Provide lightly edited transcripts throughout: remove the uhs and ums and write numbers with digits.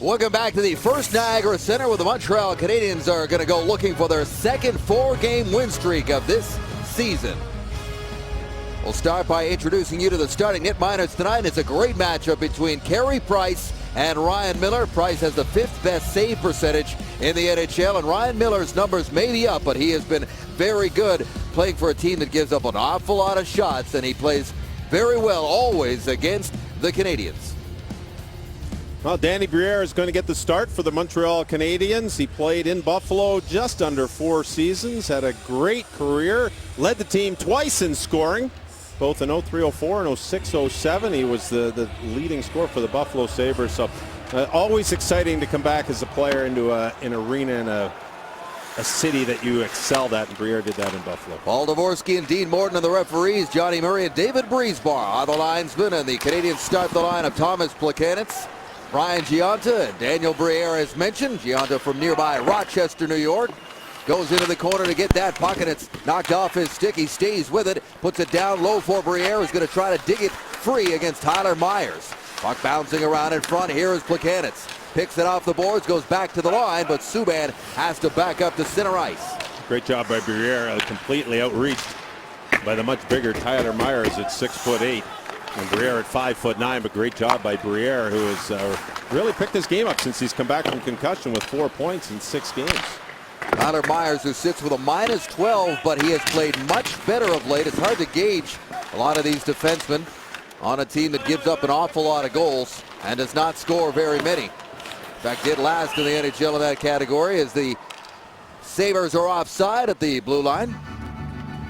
Welcome back to the First Niagara Center, where the Montreal Canadiens are going to go looking for their second 4-game win streak of this season. We'll start by introducing you to the starting net miners tonight. It's a great matchup between Carey Price and Ryan Miller. Price has the 5th best save percentage in the NHL, and Ryan Miller's numbers may be up, but he has been very good playing for a team that gives up an awful lot of shots, and he plays very well always against the Canadiens. Well, Danny Briere is going to get the start for the Montreal Canadiens. He played in Buffalo just under 4 seasons, had a great career, led the team twice in scoring, both in 03-04 and 06-07. He was the leading scorer for the Buffalo Sabres. So always exciting to come back as a player into an arena in a city that you excelled at, and Briere did that in Buffalo. Paul Dvorsky and Dean Morton are the referees. Johnny Murray and David Breesbar are the linesmen, and the Canadiens start the line of Thomas Plekanec, Ryan Gionta, and Daniel Briere as mentioned. Gionta from nearby Rochester, New York, goes into the corner to get that puck, and it's knocked off his stick. He stays with it, puts it down low for Briere, who's going to try to dig it free against Tyler Myers. Puck bouncing around in front. Here is Plekanec. Picks it off the boards, goes back to the line, but Subban has to back up to center ice. Great job by Briere, completely outreached by the much bigger Tyler Myers at 6'8". And Briere at 5'9", but great job by Briere, who has really picked his game up since he's come back from concussion with 4 points in 6 games. Tyler Myers, who sits with a -12, but he has played much better of late. It's hard to gauge a lot of these defensemen on a team that gives up an awful lot of goals and does not score very many. In fact, did last in the NHL in that category, as the Sabres are offside at the blue line.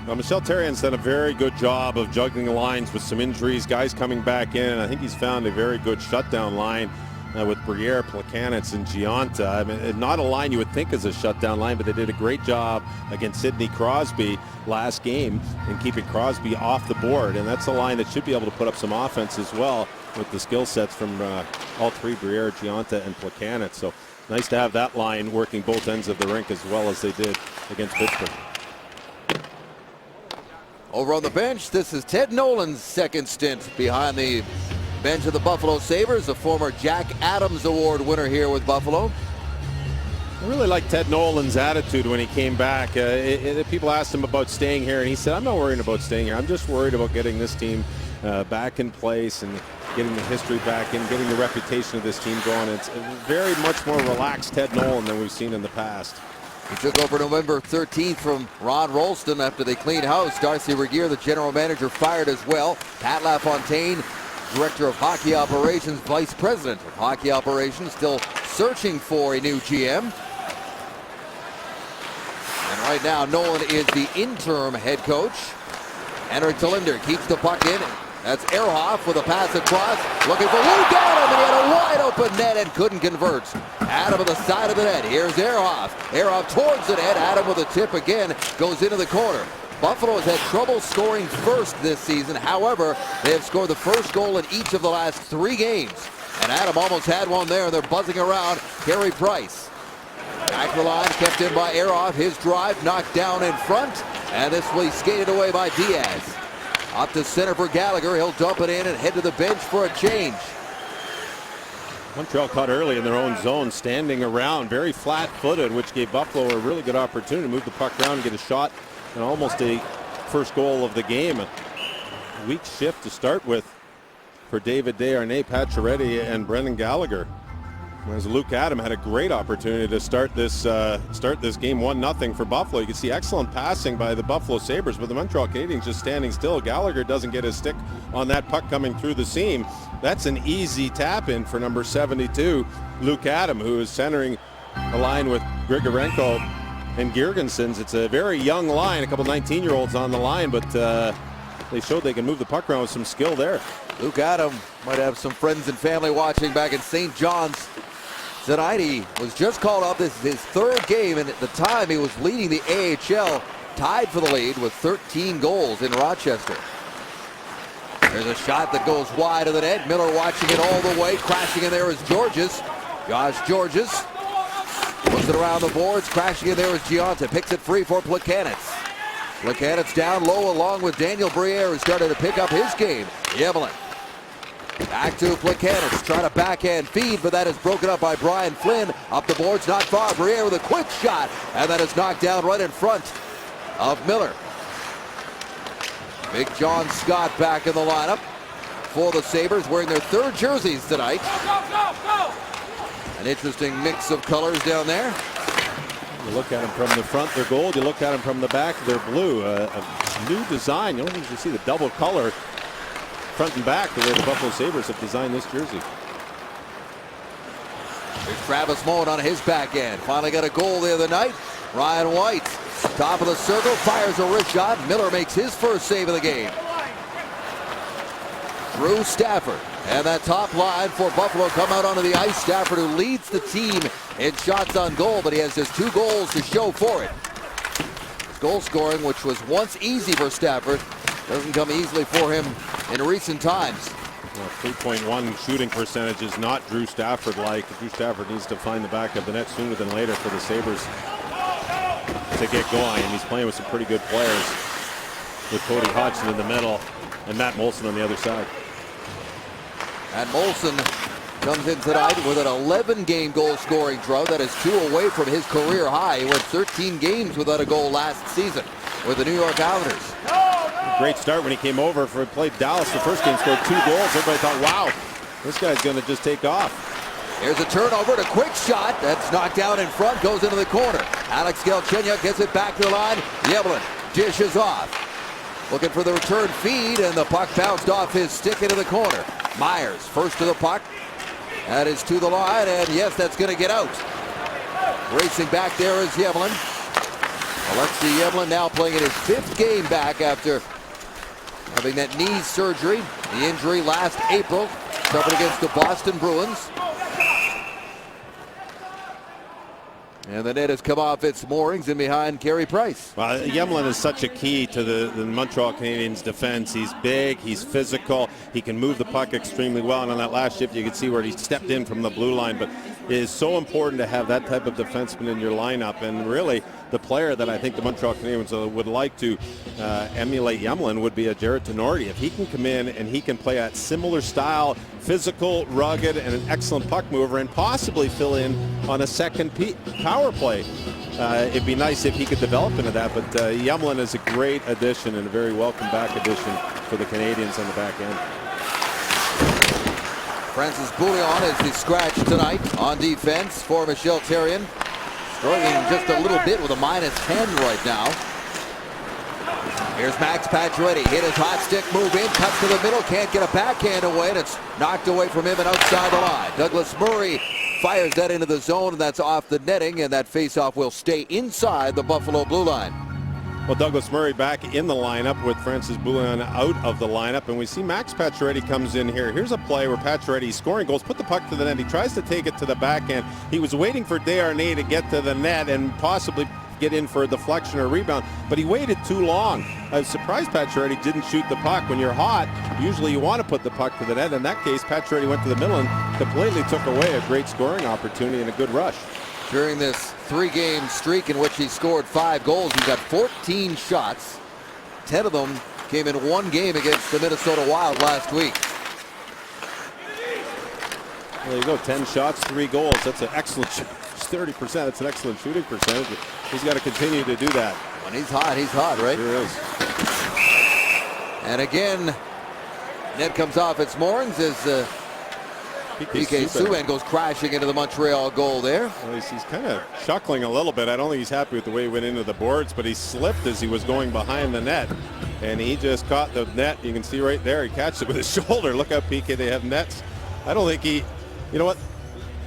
Well, Michel Therrien's done a very good job of juggling the lines with some injuries, guys coming back in. I think he's found a very good shutdown line with Briere, Plekanec, and Gionta. I mean, not a line you would think is a shutdown line, but they did a great job against Sidney Crosby last game in keeping Crosby off the board. And that's a line that should be able to put up some offense as well with the skill sets from all three, Briere, Gionta, and Plekanec. So nice to have that line working both ends of the rink as well as they did against Pittsburgh. Over on the bench, this is Ted Nolan's second stint behind the bench of the Buffalo Sabres, a former Jack Adams Award winner here with Buffalo. I really like Ted Nolan's attitude when he came back. People asked him about staying here, and he said, I'm not worried about staying here. I'm just worried about getting this team back in place and getting the history back and getting the reputation of this team going. It's a very much more relaxed Ted Nolan than we've seen in the past. He took over November 13th from Ron Rolston after they cleaned house. Darcy Regier, the general manager, fired as well. Pat LaFontaine, director of hockey operations, vice president of hockey operations, still searching for a new GM. And right now, Nolan is the interim head coach. Henrik Telinder keeps the puck in. That's Ehrhoff with a pass across, looking for Luke Adam, and he had a wide open net and couldn't convert. Adam on the side of the net. Here's Ehrhoff. Ehrhoff towards the net. Adam with a tip again, goes into the corner. Buffalo has had trouble scoring first this season. However, they have scored the first goal in each of the last 3 games. And Adam almost had one there, and they're buzzing around Carey Price. Back the line, kept in by Ehrhoff. His drive knocked down in front, and this will be skated away by Diaz. Up to center for Gallagher. He'll dump it in and head to the bench for a change. Montreal caught early in their own zone, standing around, very flat-footed, which gave Buffalo a really good opportunity to move the puck around and get a shot, and almost a first goal of the game. A weak shift to start with for David Desharnais, Pacioretty, and Brendan Gallagher. Whereas Luke Adam had a great opportunity to start this game 1-0 for Buffalo. You can see excellent passing by the Buffalo Sabres, but the Montreal Canadiens just standing still. Gallagher doesn't get his stick on that puck coming through the seam. That's an easy tap in for number 72, Luke Adam, who is centering a line with Grigorenko and Girgensons. It's a very young line, a couple 19-year-olds on the line, but they showed they can move the puck around with some skill there. Luke Adam might have some friends and family watching back in St. John's tonight. He was just called up. This is his 3rd game, and at the time he was leading the AHL, tied for the lead with 13 goals in Rochester. There's a shot that goes wide of the net. Miller watching it all the way. Crashing in there is Georges. Josh Georges puts it around the boards. Crashing in there is Gionta. Picks it free for Plekanec. Plekanec down low along with Daniel Briere, who started to pick up his game. Yemelin Back to Plekanec, trying to backhand feed, but that is broken up by Brian Flynn. Up the boards, not far. Briere with a quick shot, and that is knocked down right in front of Miller. Big John Scott back in the lineup for the Sabres, wearing their third jerseys tonight. Go! An interesting mix of colors down there. You look at them from the front, they're gold. You look at them from the back, they're blue. A new design. You don't usually see the double color front and back the way the Buffalo Sabres have designed this jersey. There's Travis Moen on his back end. Finally got a goal the other night. Ryan White, top of the circle, fires a wrist shot. Miller makes his first save of the game. Drew Stafford. And that top line for Buffalo come out onto the ice. Stafford, who leads the team in shots on goal, but he has just 2 goals to show for it. His goal scoring, which was once easy for Stafford, doesn't come easily for him in recent times. Well, 3.1 shooting percentage is not Drew Stafford-like. Drew Stafford needs to find the back of the net sooner than later for the Sabres to get going, and he's playing with some pretty good players, with Cody Hodgson in the middle and Matt Moulson on the other side. And Moulson comes in tonight with an 11-game goal-scoring drought. That is 2 away from his career high. He went 13 games without a goal last season with the New York Islanders. Great start when he came over for played Dallas. The first game scored 2 goals. Everybody thought, wow, this guy's going to just take off. Here's a turnover and a quick shot. That's knocked down in front, goes into the corner. Alex Galchenyuk gets it back to the line. Yevlin dishes off. Looking for the return feed, and the puck bounced off his stick into the corner. Myers first to the puck. That is to the line, and yes, that's going to get out. Racing back there is Yevlin. Alexei Yevlin now playing in his 5th game back after having that knee surgery. The injury last April, suffered against the Boston Bruins. And the net has come off its moorings in behind Carey Price. Yemlin is such a key to the Montreal Canadiens defense. He's big, he's physical, he can move the puck extremely well. And on that last shift, you could see where he stepped in from the blue line. But it is so important to have that type of defenseman in your lineup. And really, the player that I think the Montreal Canadiens would like to emulate Yemlin would be a Jarred Tinordi. If he can come in and he can play at similar style, physical, rugged, and an excellent puck mover, and possibly fill in on a second power play. It'd be nice if he could develop into that, but Yemlin is a great addition and a very welcome back addition for the Canadiens on the back end. Francis Bouillon is the scratch tonight on defense for Michel Therrien. Struggling just a little bit with a -10 right now. Here's Max Pacioretty, hit his hot stick, move in, cuts to the middle, can't get a backhand away, and it's knocked away from him and outside the line. Douglas Murray fires that into the zone, and that's off the netting, and that faceoff will stay inside the Buffalo blue line. Well, Douglas Murray back in the lineup with Francis Bouillon out of the lineup, and we see Max Pacioretty comes in here. Here's a play where Pacioretty scoring goals, put the puck to the net. He tries to take it to the backhand. He was waiting for Desharnais to get to the net and possibly get in for a deflection or rebound, but he waited too long. I was surprised Pacioretty didn't shoot the puck. When you're hot, usually you want to put the puck to the net. In that case, Pacioretty went to the middle and completely took away a great scoring opportunity and a good rush. During this 3-game streak in which he scored 5 goals, he's got 14 shots. 10 of them came in 1 game against the Minnesota Wild last week. There you go, 10 shots, 3 goals. That's an excellent 30%. That's an excellent shooting percentage. He's got to continue to do that. When he's hot, right? Sure is. And again, net comes off its moorings as PK Subban goes crashing into the Montreal goal there. Well, he's kind of chuckling a little bit. I don't think he's happy with the way he went into the boards, but he slipped as he was going behind the net, and he just caught the net. You can see right there, he catches it with his shoulder. Look how PK, they have nets. I don't think he, you know what?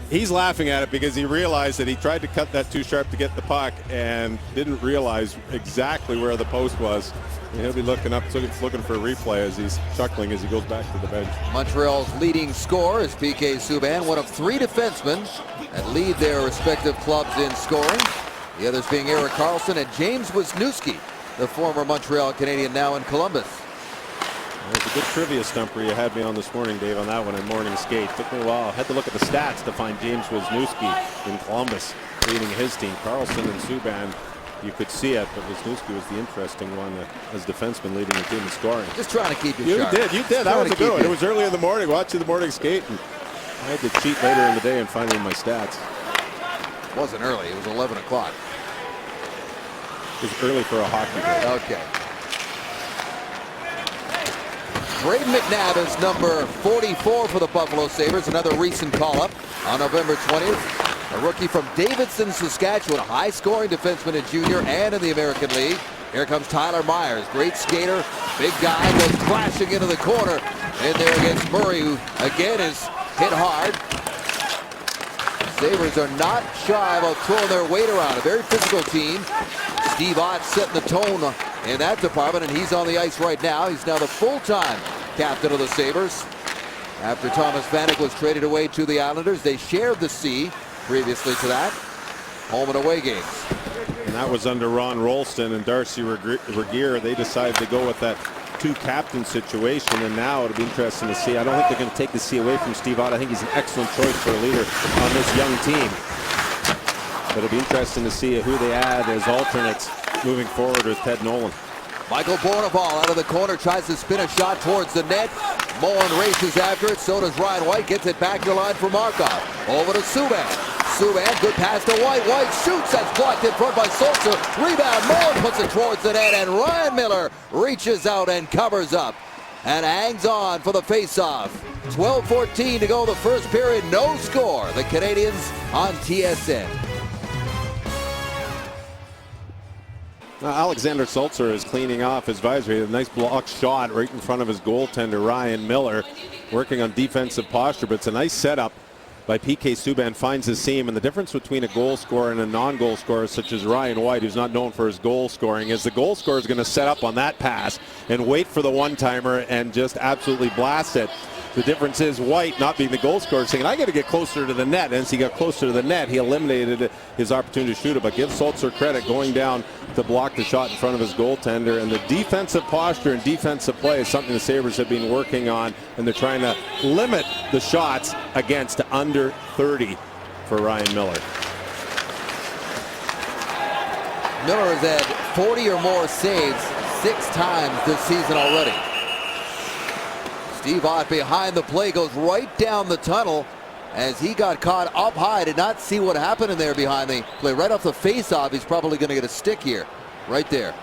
He's laughing at it because he realized that he tried to cut that too sharp to get the puck and didn't realize exactly where the post was. And he'll be looking up, looking for a replay as he's chuckling as he goes back to the bench. Montreal's leading scorer is PK Subban, one of 3 defensemen that lead their respective clubs in scoring. The others being Erik Karlsson and James Wisniewski, the former Montreal Canadian, now in Columbus. There's a good trivia stumper you had me on this morning, Dave, on that one in Morning Skate. Took me a while. I had to look at the stats to find James Wisniewski in Columbus leading his team. Karlsson and Subban You could see it, but Wisniewski was the interesting one as defenseman leading the team in scoring. Just trying to keep you You sharp. did. That was a good one. It was early in the morning, watching the morning skate, and I had to cheat later in the day and find my stats. It wasn't early. It was 11 o'clock. It was early for a hockey game. Okay. Braden McNabb is number 44 for the Buffalo Sabres. Another recent call-up on November 20th. A rookie from Davidson, Saskatchewan. High-scoring defenseman in junior and in the American League. Here comes Tyler Myers. Great skater. Big guy goes crashing into the corner. In there against Murray, who again is hit hard. Sabres are not shy about throwing their weight around. A very physical team. Steve Ott setting the tone in that department, and he's on the ice right now. He's now the full-time captain of the Sabres. After Thomas Vanek was traded away to the Islanders, they shared the C previously to that. Home and away games. And that was under Ron Rolston and Darcy Regier. They decided to go with that two-captain situation, and now it'll be interesting to see. I don't think they're going to take the C away from Steve Ott. I think he's an excellent choice for a leader on this young team. But it'll be interesting to see who they add as alternates moving forward with Ted Nolan. Michael Bournival out of the corner, tries to spin a shot towards the net. Mullen races after it. So does Ryan White. Gets it back to the line for Markov. Over to Subban. Subban, good pass to White. White shoots. That's blocked in front by Sulzer. Rebound. Mullen puts it towards the net, and Ryan Miller reaches out and covers up and hangs on for the faceoff. 12:14 to go the first period. No score. The Canadians on TSN. Alexander Sulzer is cleaning off his visor. He had a nice block shot right in front of his goaltender, Ryan Miller, working on defensive posture. But it's a nice setup by PK Subban, finds his seam. And the difference between a goal scorer and a non-goal scorer, such as Ryan White, who's not known for his goal scoring, is the goal scorer is going to set up on that pass and wait for the one-timer and just absolutely blast it. The difference is White, not being the goal scorer, saying, I got to get closer to the net. And as he got closer to the net, he eliminated his opportunity to shoot it. But give Sulzer credit going down to block the shot in front of his goaltender. And the defensive posture and defensive play is something the Sabres have been working on. And they're trying to limit the shots against under 30 for Ryan Miller. Miller has had 40 or more saves 6 times this season already. Steve Ott behind the play goes right down the tunnel as he got caught up high. Did not see what happened in there behind the play. Right off the face-off, he's probably going to get a stick here. Right there.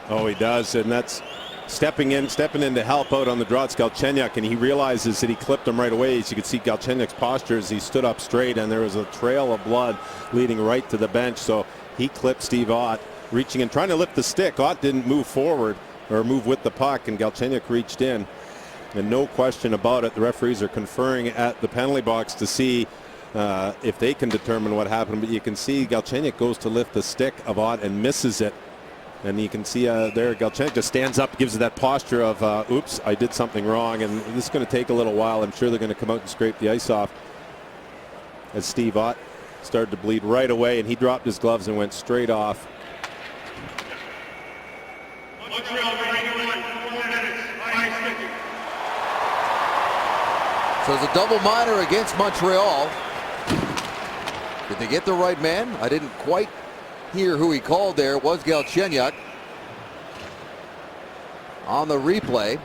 Oh, he does, and that's stepping in to help out on the draw. It's Galchenyuk, and he realizes that he clipped him right away. As you could see Galchenyuk's posture as he stood up straight, and there was a trail of blood leading right to the bench. So he clipped Steve Ott, reaching and trying to lift the stick. Ott didn't move forward or move with the puck, and Galchenyuk reached in. And no question about it, the referees are conferring at the penalty box to see if they can determine what happened. But you can see Galchenyuk goes to lift the stick of Ott and misses it. And you can see there Galchenyuk just stands up, gives it that posture of, oops, I did something wrong. And this is going to take a little while. I'm sure they're going to come out and scrape the ice off. As Steve Ott started to bleed right away, and he dropped his gloves and went straight off. So it's a double minor against Montreal. Did they get the right man? I didn't quite hear who he called there. It was Galchenyuk. On the replay.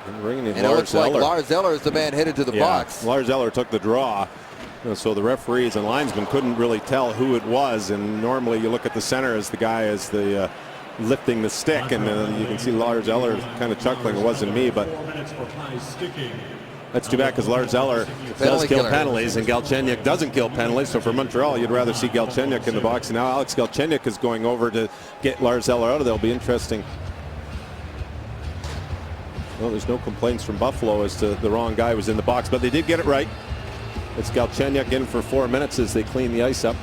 And it looks like Lars Eller is the man headed to the box. Lars Eller took the draw. So the referees and linesmen couldn't really tell who it was. And normally you look at the center as the guy as the lifting the stick, and you can see Lars Eller kind of chuckling. It wasn't me, but that's too bad because Lars Eller does kill penalties and Galchenyuk doesn't kill penalties. So for Montreal, you'd rather see Galchenyuk in the box. And now Alex Galchenyuk is going over to get Lars Eller out of there. It'll be interesting. Well, there's no complaints from Buffalo as to the wrong guy was in the box, but they did get it right. It's Galchenyuk in for 4 minutes as they clean the ice up.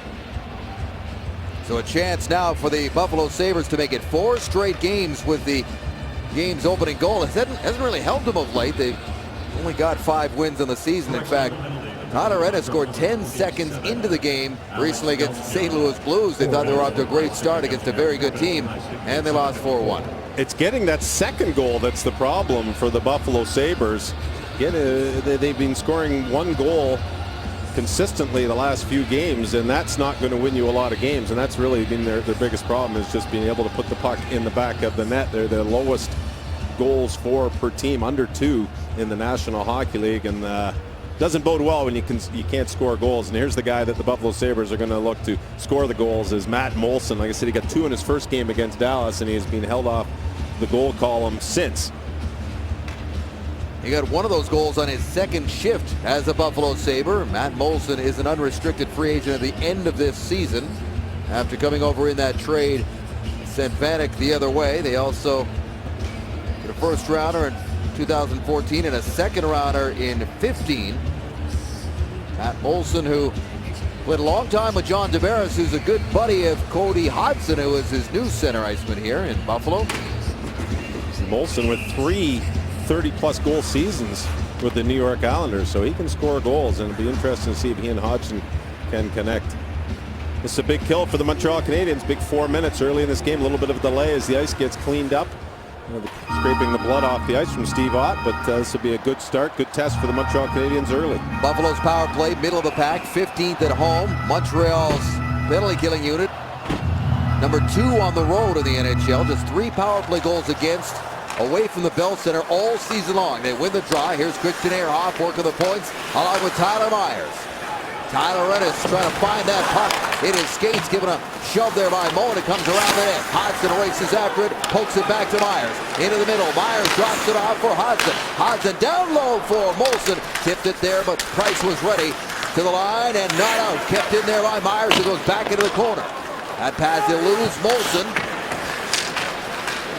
So a chance now for the Buffalo Sabres to make it 4 straight games with the game's opening goal. It hasn't really helped them of late. They've only got 5 wins in the season. In fact, Tyler Ennis scored 10 seconds into the game recently against the St. Louis Blues. They thought they were off to a great start against a very good team, and they lost 4-1. It's getting that second goal that's the problem for the Buffalo Sabres. Again, they've been scoring 1 goal consistently the last few games, and that's not going to win you a lot of games. And that's really been their biggest problem, is just being able to put the puck in the back of the net. They're the lowest goals for per team, under 2 in the National Hockey League, and doesn't bode well when you can't score goals. And here's the guy that the Buffalo Sabres are going to look to score the goals, is Matt Moulson. Like I said, he got 2 in his first game against Dallas, and he has been held off the goal column since. He got one of those goals on his second shift as a Buffalo Sabre. Matt Moulson is an unrestricted free agent at the end of this season after coming over in that trade. Sent Vanek the other way. They also get a first rounder in 2014 and a second rounder in 15. Matt Moulson, who played a long time with John Tavares, who's a good buddy of Cody Hodgson, who is his new center iceman here in Buffalo. Moulson with 3 30-plus goal seasons with the New York Islanders, so he can score goals, and it'll be interesting to see if he and Hodgson can connect. This is a big kill for the Montreal Canadiens. Big 4 minutes early in this game. A little bit of a delay as the ice gets cleaned up. Scraping the blood off the ice from Steve Ott, but this will be a good start, good test for the Montreal Canadiens early. Buffalo's power play, middle of the pack, 15th at home. Montreal's penalty killing unit, number 2 on the road in the NHL. Just 3 power play goals against, away from the Bell Center all season long. They win the draw. Here's Christian Ehrhoff working the points along with Tyler Myers. Tyler Ennis trying to find that puck in his skates, given a shove there by Moen. It comes around the net. Hodgson races after it, pokes it back to Myers. Into the middle. Myers drops it off for Hodgson. Hodgson down low for Moulson. Tipped it there, but Price was ready to the line and not out. Kept in there by Myers. It goes back into the corner. That pass eludes Moulson.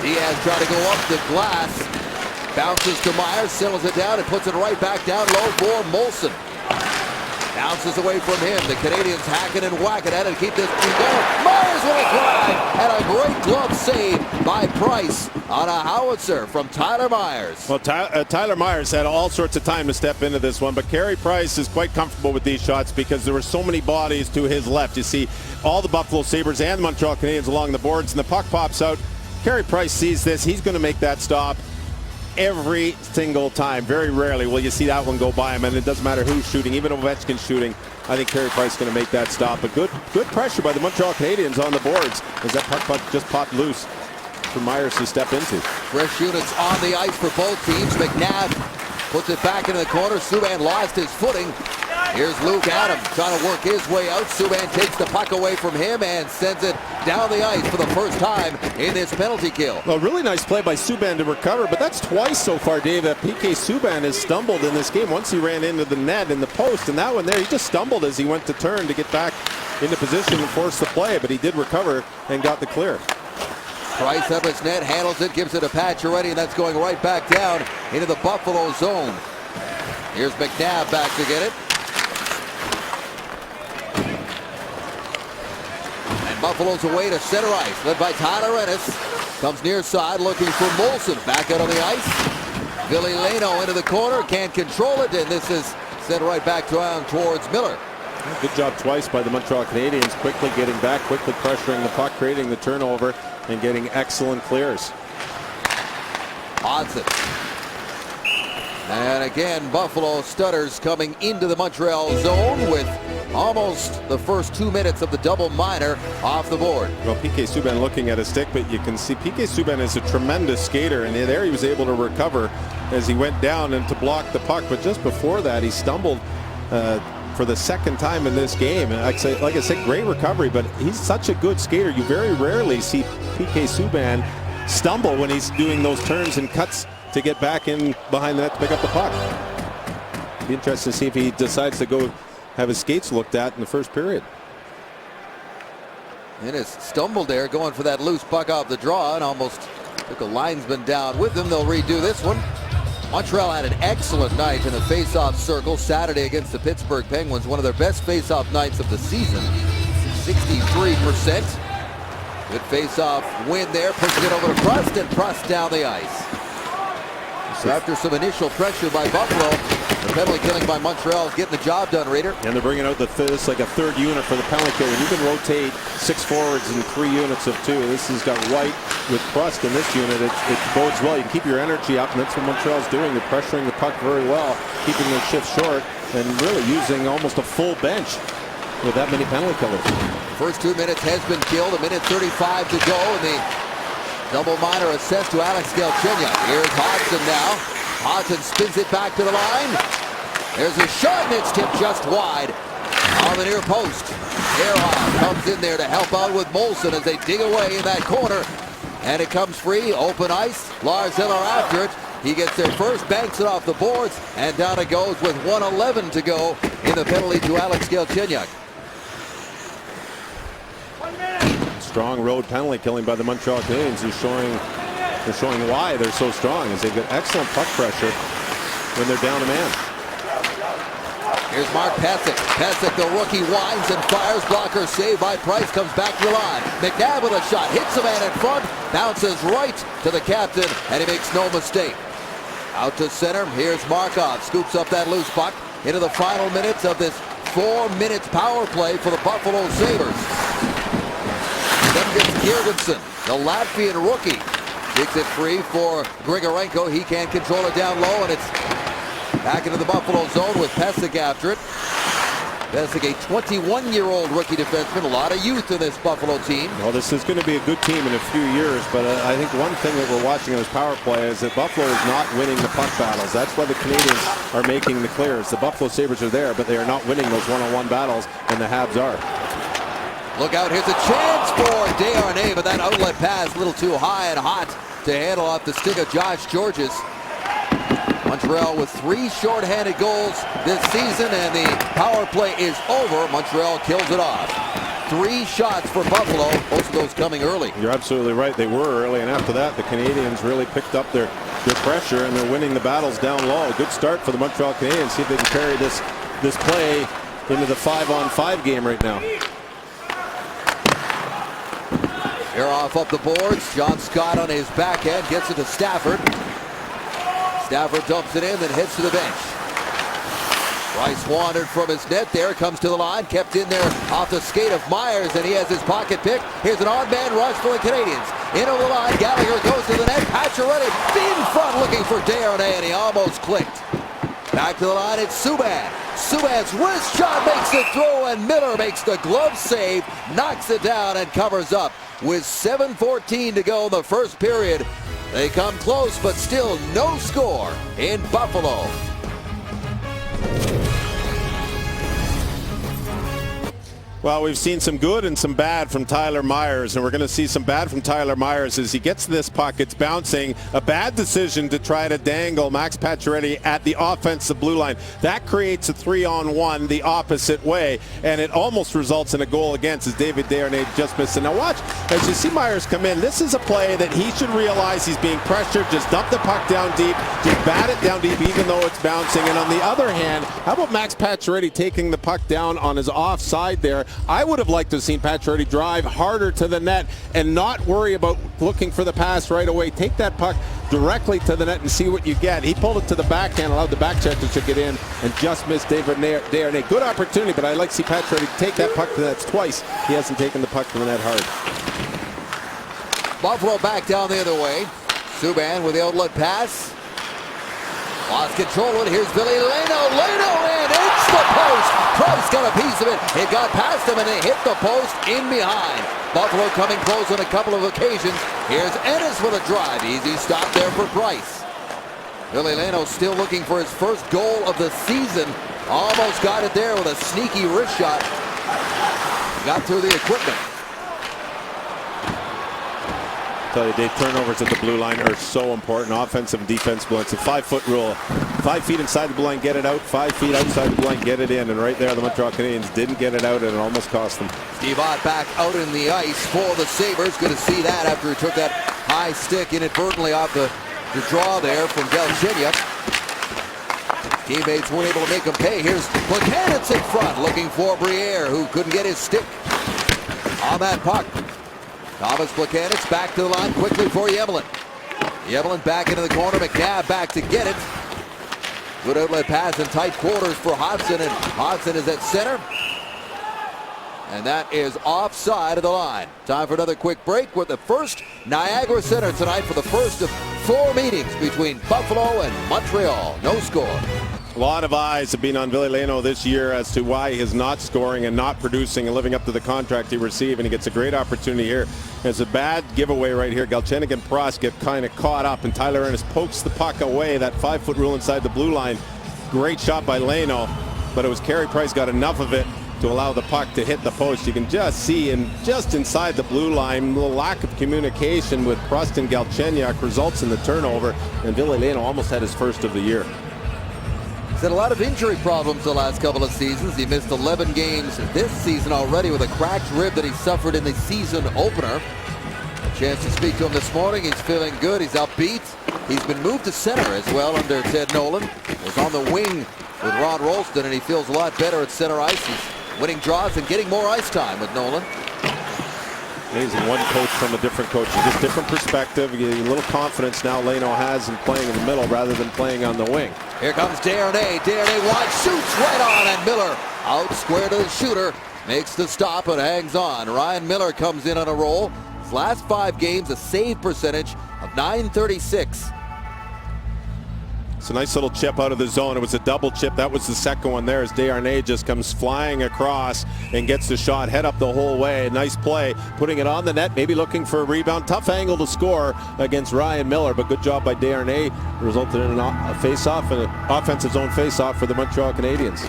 Diaz trying to go up the glass. Bounces to Myers, settles it down, and puts it right back down low for Moulson. Bounces away from him. The Canadians hacking and whacking at it to keep this thing going. Myers with a drive and a great glove save by Price on a howitzer from Tyler Myers. Well, Tyler Myers had all sorts of time to step into this one, but Carey Price is quite comfortable with these shots because there were so many bodies to his left. You see all the Buffalo Sabres and the Montreal Canadiens along the boards, and the puck pops out. Carey Price sees this. He's going to make that stop every single time. Very rarely will you see that one go by him, and it doesn't matter who's shooting, even Ovechkin's shooting. I think Carey Price is going to make that stop. But good pressure by the Montreal Canadiens on the boards as that puck just popped loose for Myers to step into. Fresh units on the ice for both teams. McNabb puts it back into the corner. Subban lost his footing. Here's Luke Adams trying to work his way out. Subban takes the puck away from him and sends it down the ice for the first time in this penalty kill. Well, really nice play by Subban to recover, but that's twice so far, Dave, that PK Subban has stumbled in this game. Once he ran into the net in the post, and that one there, he just stumbled as he went to turn to get back into position and force the play, but he did recover and got the clear. Price up his net, handles it, gives it a Pacioretty, and that's going right back down into the Buffalo zone. Here's McNabb back to get it. And Buffalo's away to center ice, led by Tyler Ennis. Comes near side, looking for Moulson. Back out on the ice. Billy Leno into the corner, can't control it, and this is sent right back down towards Miller. Good job twice by the Montreal Canadiens, quickly getting back, quickly pressuring the puck, creating the turnover, and getting excellent clears. Hodgson. And again, Buffalo stutters coming into the Montreal zone with almost the first 2 minutes of the double minor off the board. Well, PK Subban looking at a stick, but you can see PK Subban is a tremendous skater, and there he was able to recover as he went down and to block the puck. But just before that, he stumbled for the second time in this game. And like I said, great recovery, but he's such a good skater. You very rarely see PK Subban stumble when he's doing those turns and cuts to get back in behind the net to pick up the puck. Be interesting to see if he decides to go have his skates looked at in the first period. Ennis stumbled there going for that loose puck off the draw and almost took a linesman down with him. They'll redo this one. Montreal had an excellent night in the face-off circle Saturday against the Pittsburgh Penguins. One of their best face-off nights of the season. 63%. Good face-off win there. Pushing it over to Prust, and Prust down the ice. So after some initial pressure by Buffalo, the penalty killing by Montreal is getting the job done, Raider. And they're bringing out it's like a third unit for the penalty kill. When you can rotate 6 forwards and 3 units of 2, this has got White with Prust in this unit. It bodes well. You can keep your energy up, and that's what Montreal's doing. They're pressuring the puck very well, keeping their shifts short, and really using almost a full bench with that many penalty killers. First 2 minutes has been killed. 1:35 to go, and the double minor assessed to Alex Galchenyuk. Here's Hodgson now. Hodgson spins it back to the line. There's a shot, and it's tipped just wide on the near post. Ehrhoff comes in there to help out with Molson as they dig away in that corner. And it comes free, open ice. Lars Eller after it. He gets there first, banks it off the boards, and down it goes with 1:11 to go in the penalty to Alex Galchenyuk. Strong road penalty killing by the Montreal Canadiens, who's showing why they're so strong, as they've got excellent puck pressure when they're down a man. Here's Mark Pysyk. Pysyk, the rookie, winds and fires. Blocker saved by Price. Comes back to the line. McNabb with a shot. Hits the man in front. Bounces right to the captain, and he makes no mistake. Out to center. Here's Markov. Scoops up that loose puck into the final minutes of this 4 minutes power play for the Buffalo Sabres. Then gets Girgensson, the Latvian rookie. Kicks it free for Grigorenko. He can't control it down low, and it's back into the Buffalo zone with Pysyk after it. Pysyk, a 21-year-old rookie defenseman. A lot of youth in this Buffalo team. Well, this is going to be a good team in a few years, but I think one thing that we're watching in this power play is that Buffalo is not winning the puck battles. That's why the Canadiens are making the clears. The Buffalo Sabres are there, but they are not winning those one-on-one battles, and the Habs are. Look out, here's a chance for Desharnais, but that outlet pass a little too high and hot to handle off the stick of Josh Gorges. Montreal with 3 shorthanded goals this season, and the power play is over. Montreal kills it off. 3 shots for Buffalo, most of those coming early. You're absolutely right. They were early, and after that, the Canadiens really picked up their pressure, and they're winning the battles down low. Good start for the Montreal Canadiens. See if they can carry this play into the 5-on-5 game right now. Ehrhoff up the boards. John Scott on his backhand gets it to Stafford. Stafford dumps it in, then heads to the bench. Price wandered from his net there, comes to the line, kept in there off the skate of Myers, and he has his pocket pick. Here's an odd man rush for the Canadiens. Into the line, Gallagher goes to the net, Pacioretty in front looking for Desharnais, and he almost clicked. Back to the line, it's Subban. Subban's wrist shot makes it through, and Miller makes the glove save, knocks it down, and covers up. With 7:14 to go in the first period, they come close, but still no score in Buffalo. Well, we've seen some good and some bad from Tyler Myers, and we're going to see some bad from Tyler Myers as he gets this puck. It's bouncing. A bad decision to try to dangle Max Pacioretty at the offensive blue line. That creates a 3-on-1 the opposite way, and it almost results in a goal against as David Desharnais just missed it. Now watch, as you see Myers come in, this is a play that he should realize he's being pressured. Just dump the puck down deep. Just bat it down deep even though it's bouncing. And on the other hand, how about Max Pacioretty taking the puck down on his offside there? I would have liked to have seen Pacioretty drive harder to the net and not worry about looking for the pass right away. Take that puck directly to the net and see what you get. He pulled it to the backhand, allowed the back checker to get in, and just missed David Desharnais. Good opportunity, but I'd like to see Pacioretty take that puck to the net twice. He hasn't taken the puck to the net hard. Buffalo back down the other way. Subban with the outlet pass. Lost control of it. Here's Billy Leno. Leno in. It's the post. Price got a piece of it. It got past him and it hit the post in behind. Buffalo coming close on a couple of occasions. Here's Ennis with a drive. Easy stop there for Price. Billy Leno still looking for his first goal of the season. Almost got it there with a sneaky wrist shot. Got through the equipment. Tell you, Dave, turnovers at the blue line are so important. Offensive and defensive blue line. It's a 5-foot rule. 5 feet inside the blue line, get it out. 5 feet outside the blue line, get it in. And right there, the Montreal Canadiens didn't get it out, and it almost cost them. Steve Ott back out in the ice for the Sabres. Good to see that after he took that high stick inadvertently off the draw there from Galchenyuk. Teammates weren't able to make him pay. Here's Plekanec in front, looking for Briere, who couldn't get his stick on that puck. Thomas Plekanec back to the line quickly for Yebelin. Yebelin back into the corner. McNabb back to get it. Good outlet pass in tight quarters for Hodgson, and Hodgson is at center. And that is offside of the line. Time for another quick break with the first Niagara Center tonight for the first of 4 meetings between Buffalo and Montreal. No score. A lot of eyes have been on Ville Leino this year as to why he is not scoring and not producing and living up to the contract he received, and he gets a great opportunity here. It's a bad giveaway right here. Galchenyuk and Prost get kind of caught up, and Tyler Ennis pokes the puck away. That 5-foot rule inside the blue line. Great shot by Leino, but it was Carey Price got enough of it to allow the puck to hit the post. You can just see, and just inside the blue line, the lack of communication with Prost and Galchenyuk results in the turnover, and Ville Leino almost had his first of the year. He's had a lot of injury problems the last couple of seasons. He missed 11 games this season already with a cracked rib that he suffered in the season opener. A chance to speak to him this morning. He's feeling good. He's upbeat. He's been moved to center as well under Ted Nolan. Was on the wing with Ron Rolston, and he feels a lot better at center ice. He's winning draws and getting more ice time with Nolan. Amazing, one coach from a different coach. Just different perspective. A little confidence now Leino has in playing in the middle rather than playing on the wing. Here comes Desharnais. Desharnais wide, shoots right on, and Miller out square to the shooter. Makes the stop and hangs on. Ryan Miller comes in on a roll. His last 5 games, a save percentage of .936. It's a nice little chip out of the zone. It was a double chip. That was the second one there as Desharnais just comes flying across and gets the shot head up the whole way. Nice play, putting it on the net, maybe looking for a rebound. Tough angle to score against Ryan Miller, but good job by Desharnais. Resulted in a face-off and an offensive zone face-off for the Montreal Canadiens.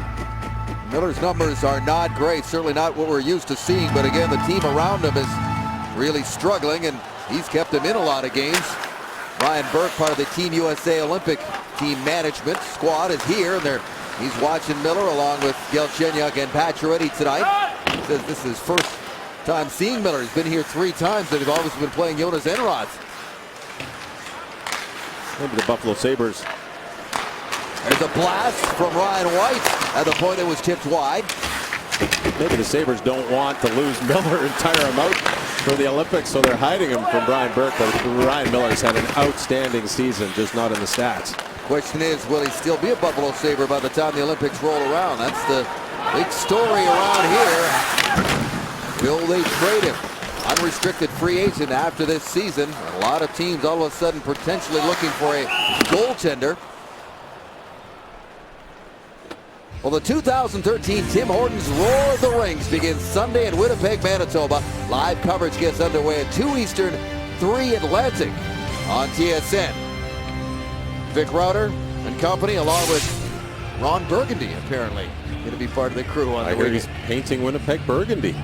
Miller's numbers are not great, certainly not what we're used to seeing, but again, the team around him is really struggling, and he's kept him in a lot of games. Ryan Burke, part of the Team USA Olympic team management squad, is here, and he's watching Miller along with Galchenyuk and Pacioretty tonight. He says this is his first time seeing Miller. He's been here 3 times, and they've always been playing Jonas Enroth. Maybe the Buffalo Sabres. There's a blast from Ryan White at the point it was tipped wide. Maybe the Sabres don't want to lose Miller and tire him out for the Olympics, so they're hiding him from Brian Burke. But Ryan Miller's had an outstanding season, just not in the stats. Question is, will he still be a Buffalo Sabre by the time the Olympics roll around? That's the big story around here. Will they trade him? Unrestricted free agent after this season. A lot of teams all of a sudden potentially looking for a goaltender. Well, the 2013 Tim Hortons Roar of the Rings begins Sunday in Winnipeg, Manitoba. Live coverage gets underway at 2 Eastern, 3 Atlantic on TSN. Vic Rauter and company, along with Ron Burgundy, apparently going to be part of the crew on I hear he's painting Winnipeg burgundy.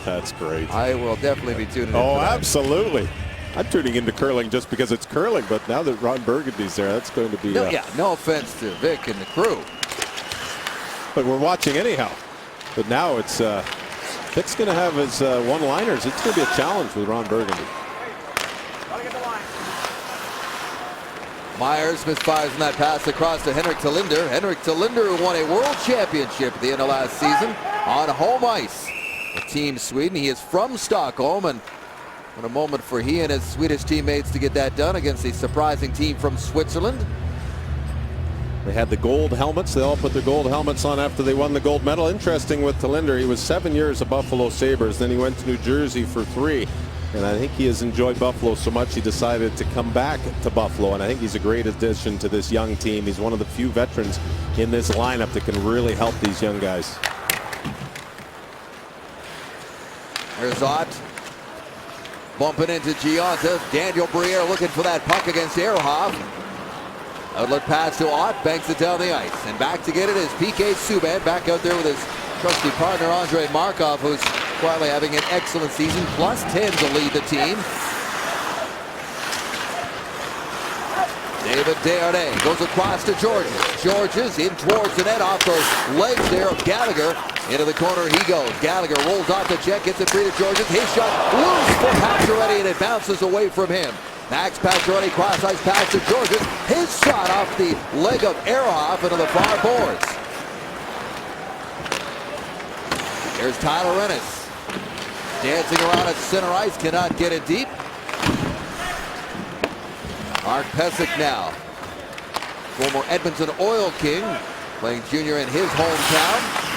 That's great. I will definitely be tuning in. Oh, absolutely. I'm tuning into curling just because it's curling, but now that Ron Burgundy's there, that's going to be... no offense to Vic and the crew. But we're watching anyhow. But now it's Vic's going to have his one-liners. It's going to be a challenge with Ron Burgundy. Myers misfires on that pass across to Henrik Talinder. Henrik Talinder, who won a world championship at the end of last season on home ice with Team Sweden. He is from Stockholm, and what a moment for he and his Swedish teammates to get that done against a surprising team from Switzerland. They had the gold helmets. They all put their gold helmets on after they won the gold medal. Interesting with Talinder, he was 7 years a Buffalo Sabres. Then he went to New Jersey for 3. And I think he has enjoyed Buffalo so much he decided to come back to Buffalo. And I think he's a great addition to this young team. He's one of the few veterans in this lineup that can really help these young guys. There's Ott bumping into Gionta. Daniel Briere looking for that puck against Ehrhoff. Outlet pass to Ott, banks it down the ice. And back to get it is PK Subban, back out there with his trusty partner Andrei Markov, who's quietly having an excellent season, +10 to lead the team. David Desharnais goes across to Georges. Georges in towards the net, off those legs there of Gallagher. Into the corner he goes. Gallagher rolls off the check, gets it free to Georges. His shot loose for Pacioretty, and it bounces away from him. Max Pacioretty cross-ice pass to Georges. His shot off the leg of Ehrhoff into the far boards. Here's Tyler Ennis. Dancing around at center ice, cannot get it deep. Mark Pysyk now. Former Edmonton Oil King, playing junior in his hometown.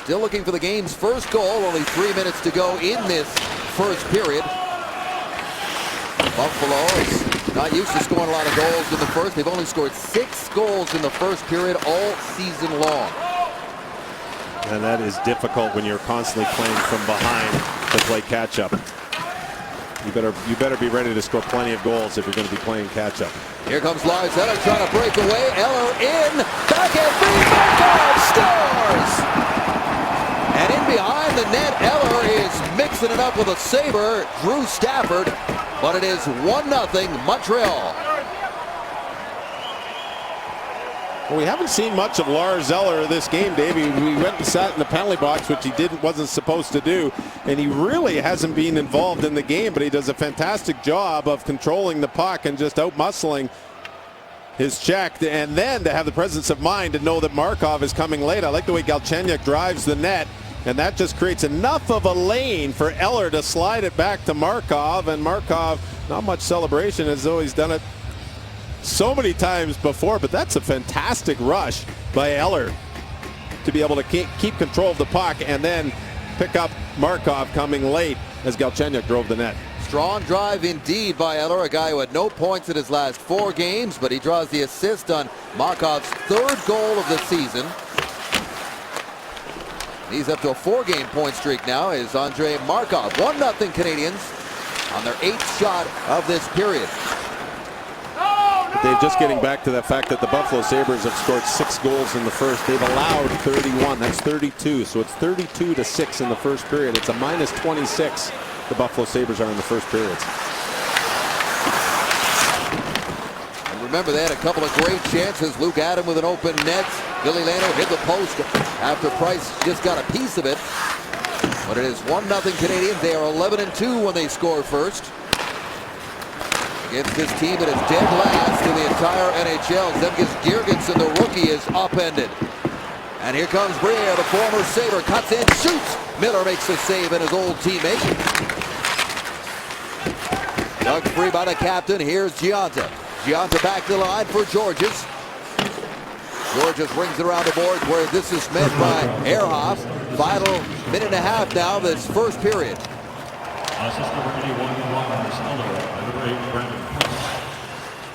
Still looking for the game's first goal. Only 3 minutes to go in this first period. Buffalo is not used to scoring a lot of goals in the first. They've only scored 6 goals in the first period all season long. And that is difficult when you're constantly playing from behind to play catch-up. You better be ready to score plenty of goals if you're going to be playing catch-up. Here comes Lars Eller trying to break away. Eller in. Backhand feed. Markov scores! And in behind the net, Eller is mixing it up with a saber. Drew Stafford. But it is 1-0 Montreal. Well, we haven't seen much of Lars Eller this game, Dave. He went and sat in the penalty box, which he wasn't supposed to do, and he really hasn't been involved in the game, but he does a fantastic job of controlling the puck and just out-muscling his check, and then to have the presence of mind to know that Markov is coming late. I like the way Galchenyuk drives the net, and that just creates enough of a lane for Eller to slide it back to Markov, and Markov, not much celebration as though he's done it so many times before, but that's a fantastic rush by Eller to be able to keep control of the puck and then pick up Markov coming late as Galchenyuk drove the net. Strong drive indeed by Eller, a guy who had no points in his last 4 games, but he draws the assist on Markov's 3rd goal of the season. He's up to a 4-game point streak now, is Andrei Markov. 1-0 Canadiens on their 8th shot of this period. Dave, just getting back to the fact that the Buffalo Sabres have scored 6 goals in the first. They've allowed 31. That's 32. So it's 32-6 in the first period. It's a -26 the Buffalo Sabres are in the first periods. And remember, they had a couple of great chances. Luke Adam with an open net. Billy Lano hit the post after Price just got a piece of it. But it is 1-0 Canadiens. They are 11-2 when they score first. Against this team that is dead last in the entire NHL. Zemgus Girgensson, the rookie, is upended. And here comes Briere, the former Sabre, cuts in, shoots. Miller makes the save and his old teammate. Dug free by the captain. Here's Gionta. Gionta back to the line for Georges. Georges rings it around the boards where this is met by Ehrhoff. Final minute and a half now, this first period.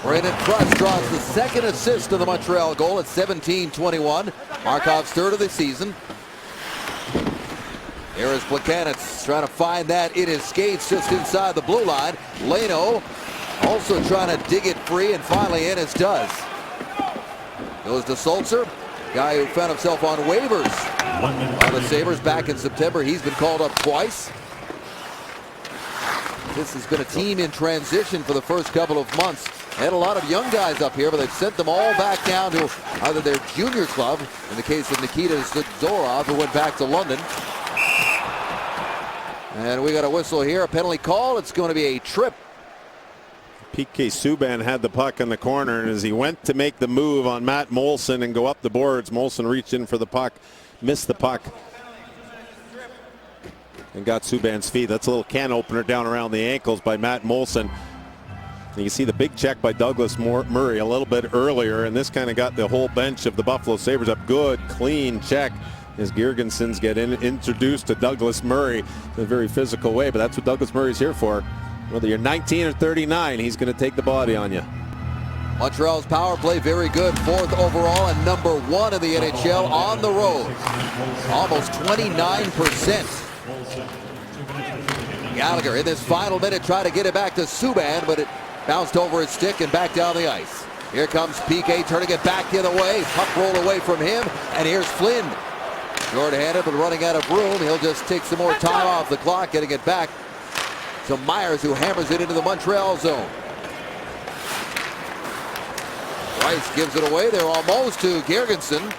Brandon Prust draws the 2nd assist of the Montreal goal at 17:21. Markov's 3rd of the season. Here is Plekanec trying to find that in his skates just inside the blue line. Leno also trying to dig it free, and finally Ennis does. Goes to Sulzer, guy who found himself on waivers on the Sabres back in September. He's been called up twice. This has been a team in transition for the first couple of months. They had a lot of young guys up here, but they've sent them all back down to either their junior club, in the case of Nikita Zadorov, who went back to London. And we got a whistle here, a penalty call. It's going to be a trip. PK Subban had the puck in the corner, and as he went to make the move on Matt Moulson and go up the boards, Moulson reached in for the puck, missed the puck, and got Subban's feet. That's a little can opener down around the ankles by Matt Moulson. And you see the big check by Douglas Murray a little bit earlier, and this kind of got the whole bench of the Buffalo Sabres up. Good, clean check as Girgensons get introduced to Douglas Murray in a very physical way, but that's what Douglas Murray's here for. Whether you're 19 or 39, he's going to take the body on you. Montreal's power play very good, 4th overall and number 1 in the NHL on the road. Almost 29%. Gallagher in this final minute trying to get it back to Subban, but it bounced over his stick and back down the ice. Here comes PK turning it back the other way. Puck rolled away from him, and here's Flynn. Short-handed but running out of room. He'll just take some more time off the clock, getting it back to Myers, who hammers it into the Montreal zone. Price gives it away. They're almost to Girgensson.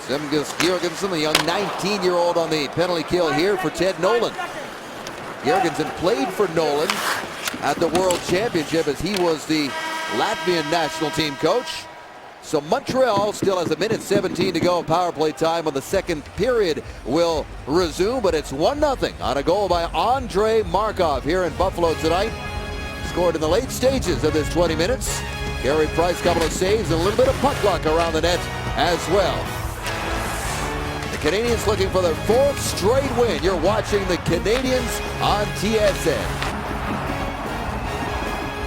Zemgus Girgensson, the young 19-year-old on the penalty kill here for Ted Nolan. Girgensson played for Nolan at the World Championship as he was the Latvian national team coach. So Montreal still has 1:17 to go. Power play time on the 2nd period will resume, but it's 1-0 on a goal by Andrei Markov here in Buffalo tonight. Scored in the late stages of this 20 minutes. Gary Price, couple of saves, and a little bit of puck luck around the net as well. The Canadiens looking for their 4th straight win. You're watching the Canadiens on TSN.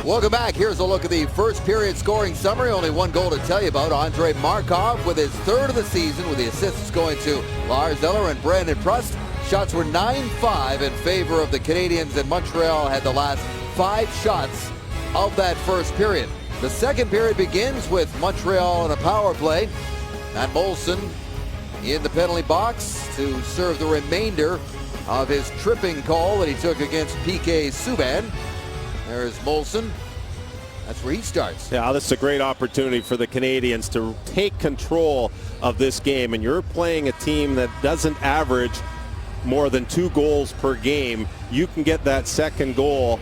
Welcome back. Here's a look at the first period scoring summary. Only one goal to tell you about. Andrei Markov with his third of the season, with the assists going to Lars Eller and Brandon Prust. Shots were 9-5 in favor of the Canadiens, and Montreal had the last 5 shots of that first period. The second period begins with Montreal on a power play. Matt Moulson in the penalty box to serve the remainder of his tripping call that he took against PK Subban. There's Moulson. That's where he starts. Yeah, this is a great opportunity for the Canadiens to take control of this game. And you're playing a team that doesn't average more than 2 goals per game. You can get that second goal.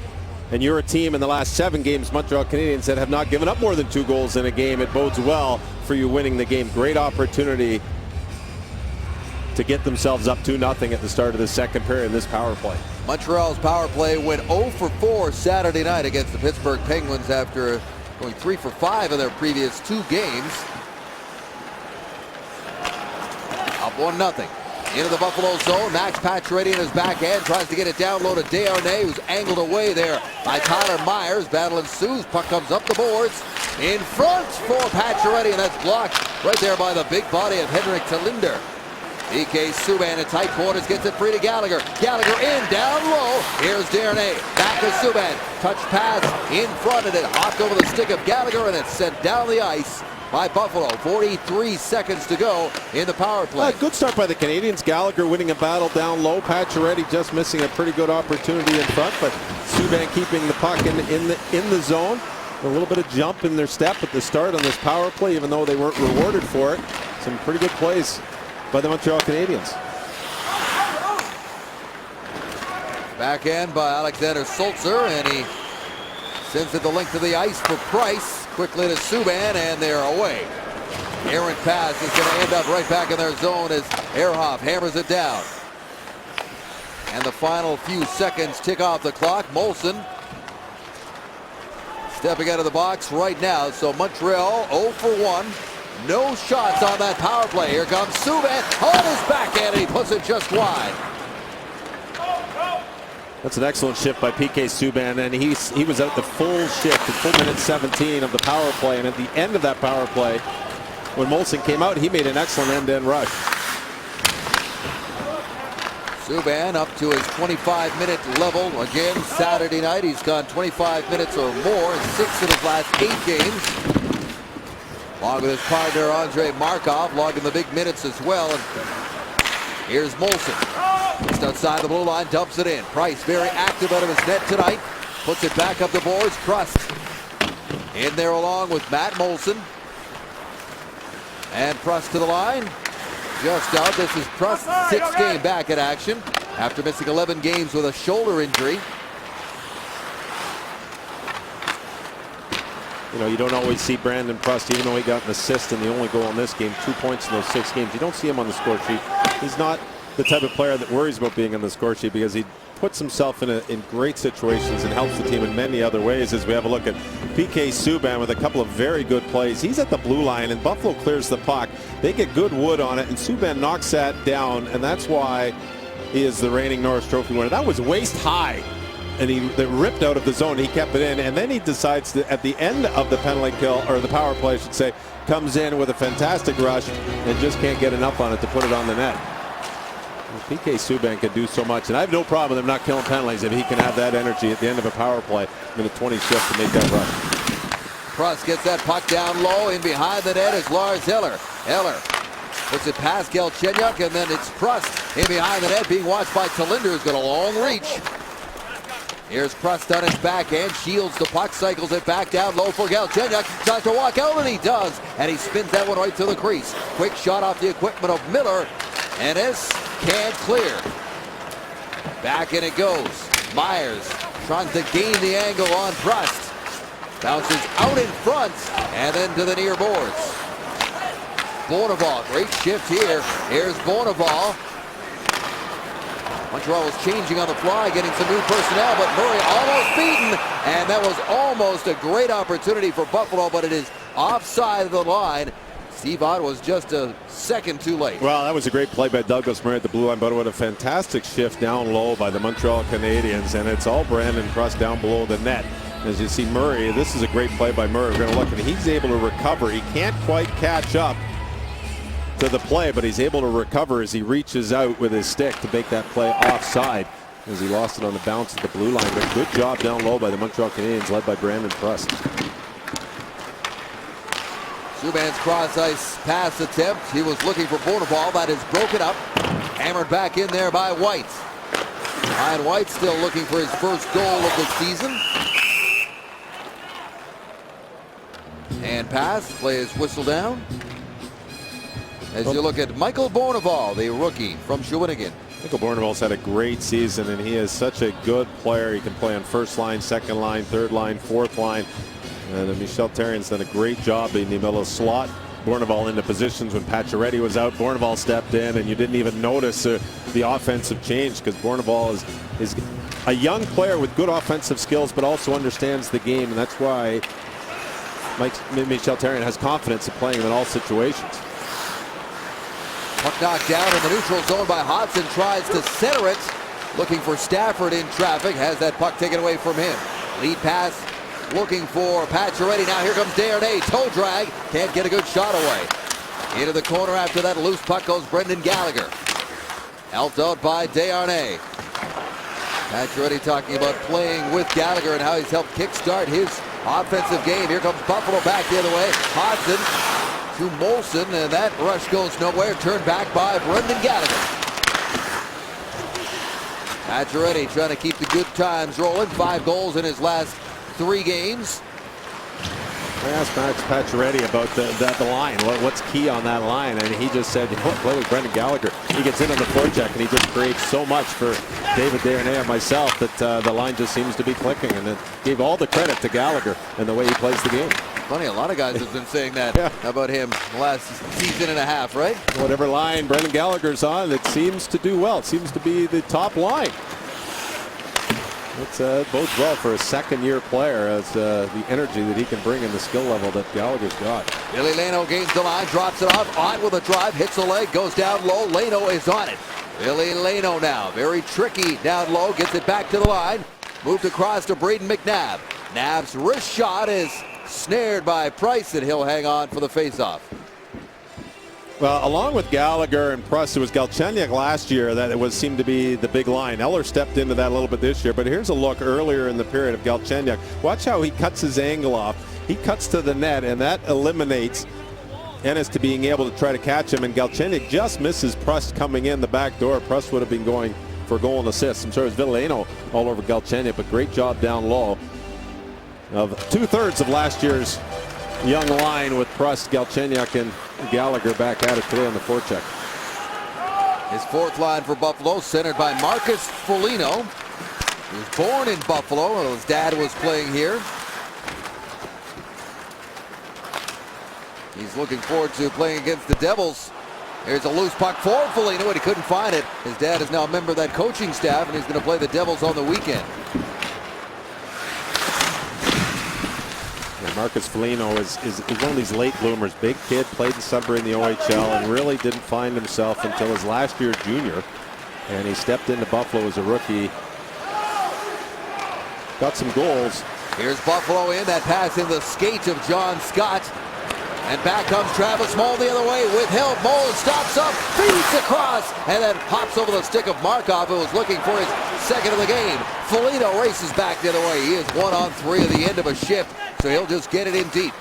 And you're a team in the last 7 games, Montreal Canadiens, that have not given up more than 2 goals in a game. It bodes well for you winning the game. Great opportunity to get themselves up 2-0 at the start of the second period in this power play. Montreal's power play went 0 for 4 Saturday night against the Pittsburgh Penguins after going 3 for 5 in their previous 2 games. Up 1-0. Into the Buffalo zone. Max Pacioretty in his backhand tries to get it down low to Desharnais, who's angled away there by Tyler Myers. Battle ensues. Puck comes up the boards. In front for Pacioretty, and that's blocked right there by the big body of Henrik Talinder. PK Subban in tight quarters gets it free to Gallagher. Gallagher in, down low. Here's Desharnais. Back to Subban. Touch pass in front of it. Hopped over the stick of Gallagher, and it's sent down the ice by Buffalo. 43 seconds to go in the power play. Good start by the Canadiens. Gallagher winning a battle down low. Pacioretty just missing a pretty good opportunity in front, but Subban keeping the puck in the zone. A little bit of jump in their step at the start on this power play, even though they weren't rewarded for it. Some pretty good plays by the Montreal Canadiens. Backhand by Alexander Sulzer, and he sends it the length of the ice for Price. Quickly to Subban, and they're away. Errant pass is going to end up right back in their zone as Ehrhoff hammers it down. And the final few seconds tick off the clock. Moulson stepping out of the box right now. So Montreal 0 for 1. No shots on that power play. Here comes Subban on his backhand, and he puts it just wide. That's an excellent shift by PK Subban, and he was out the full shift at full minute 17 of the power play. And at the end of that power play, when Moulson came out, he made an excellent end-to-end rush. Subban up to his 25-minute level again Saturday night. He's gone 25 minutes or more in 6 of his last 8 games. Along with his partner Andrei Markov, logging the big minutes as well. And here's Moulson. Just outside the blue line, dumps it in. Price very active out of his net tonight. Puts it back up the boards. Prust in there along with Matt Moulson. And Prust to the line. Just out. This is Prust's 6th game back in action after missing 11 games with a shoulder injury. You know, you don't always see Brandon Prust, even though he got an assist in the only goal in this game, 2 points in those 6 games. You don't see him on the score sheet. He's not the type of player that worries about being on the score sheet, because he puts himself in great situations and helps the team in many other ways. As we have a look at PK Subban with a couple of very good plays. He's at the blue line, and Buffalo clears the puck. They get good wood on it, and Subban knocks that down, and that's why he is the reigning Norris Trophy winner. That was waist high, and they ripped out of the zone. He kept it in, and then he decides to, at the end of the penalty kill, or the power play I should say, comes in with a fantastic rush and just can't get enough on it to put it on the net. Well, PK Subban can do so much, and I have no problem with him not killing penalties if he can have that energy at the end of a power play in a 20 shift to make that rush. Prust gets that puck down low. In behind the net is Lars Eller. Eller puts it past Galchenyuk, and then it's Prust in behind the net, being watched by Talinder, who's got a long reach. Here's Prust on his backhand, shields the puck, cycles it back down low for Galchenyuk. Tries to walk out, and he does. And he spins that one right to the crease. Quick shot off the equipment of Miller. And this can't clear. Back in it goes. Myers trying to gain the angle on Prust. Bounces out in front, and then to the near boards. Bourneval, great shift here. Here's Bourneval. Montreal was changing on the fly, getting some new personnel, but Murray almost beaten, and that was almost a great opportunity for Buffalo, but it is offside of the line. Steve Ott was just a second too late. Well, that was a great play by Douglas Murray at the blue line, but what a fantastic shift down low by the Montreal Canadiens, and it's all Brandon Prust down below the net. As you see Murray, this is a great play by Murray. We're going to look, and he's able to recover. He can't quite catch up to the play, but he's able to recover as he reaches out with his stick to make that play offside, as he lost it on the bounce at the blue line. But good job down low by the Montreal Canadiens, led by Brandon Prust. Subban's cross-ice pass attempt. He was looking for Bourneval. That is broken up. Hammered back in there by White. Ryan White still looking for his first goal of the season. And pass. Play is whistled down. As you look at Michael Bourneval, the rookie from Shawinigan. Michael Bourneval's had a great season, and he is such a good player. He can play on first line, second line, third line, fourth line. And Michel Therrien's done a great job in the middle slot. Bourneval into positions when Pacioretty was out. Bourneval stepped in, and you didn't even notice the offensive change, because Bourneval is a young player with good offensive skills, but also understands the game, and that's why Michel Therrien has confidence in playing him in all situations. Puck knocked down in the neutral zone by Hodson. Tries to center it. Looking for Stafford in traffic. Has that puck taken away from him. Lead pass. Looking for Pacioretty. Now here comes Desharnais. Toe drag. Can't get a good shot away. Into the corner after that loose puck goes Brendan Gallagher. Helped out by Desharnais. Pacioretty talking about playing with Gallagher and how he's helped kickstart his offensive game. Here comes Buffalo back the other way. Hodson to Molson, and that rush goes nowhere. Turned back by Brendan Gallagher. Pacioretty trying to keep the good times rolling. 5 goals in his last 3 games. I asked Max Pacioretty about the line. What's key on that line? And he just said, play with Brendan Gallagher. He gets in on the forecheck, and he just creates so much for David Desharnais and myself that the line just seems to be clicking. And it gave all the credit to Gallagher and the way he plays the game. Funny, a lot of guys have been saying that about him the last season and a half, right? Whatever line Brendan Gallagher's on, it seems to do well. It seems to be the top line. It bodes well for a second-year player, as the energy that he can bring and the skill level that Gallagher's got. Billy Leno gains the line, drops it off. On with a drive, hits a leg, goes down low. Leno is on it. Billy Leno now, very tricky down low, gets it back to the line. Moved across to Braden McNabb. Nabb's wrist shot is snared by Price, and he'll hang on for the faceoff. Well, along with Gallagher and Prust, it was Galchenyuk last year that seemed to be the big line. Eller stepped into that a little bit this year, but here's a look earlier in the period of Galchenyuk. Watch how he cuts his angle off. He cuts to the net, and that eliminates Ennis to being able to try to catch him, and Galchenyuk just misses Prust coming in the back door. Prust would have been going for a goal and assist. I'm sorry, it was Villano all over Galchenyuk, but great job down low. Of 2/3 of last year's young line with Prust, Galchenyuk, and Gallagher back at it today on the forecheck. His 4th line for Buffalo, centered by Marcus Foligno. He was born in Buffalo. His dad was playing here. He's looking forward to playing against the Devils. Here's a loose puck for Foligno, and he couldn't find it. His dad is now a member of that coaching staff, and he's going to play the Devils on the weekend. Marcus Foligno is one of these late bloomers. Big kid, played in Sudbury in the OHL, and really didn't find himself until his last year junior. And he stepped into Buffalo as a rookie. Got some goals. Here's Buffalo in. That pass in the skate of John Scott. And back comes Travis Moll the other way with help. Moll stops up, feeds across, and then hops over the stick of Markov, who was looking for his 2nd of the game. Foligno races back the other way. He is 1-on-3 at the end of a shift, so he'll just get it in deep.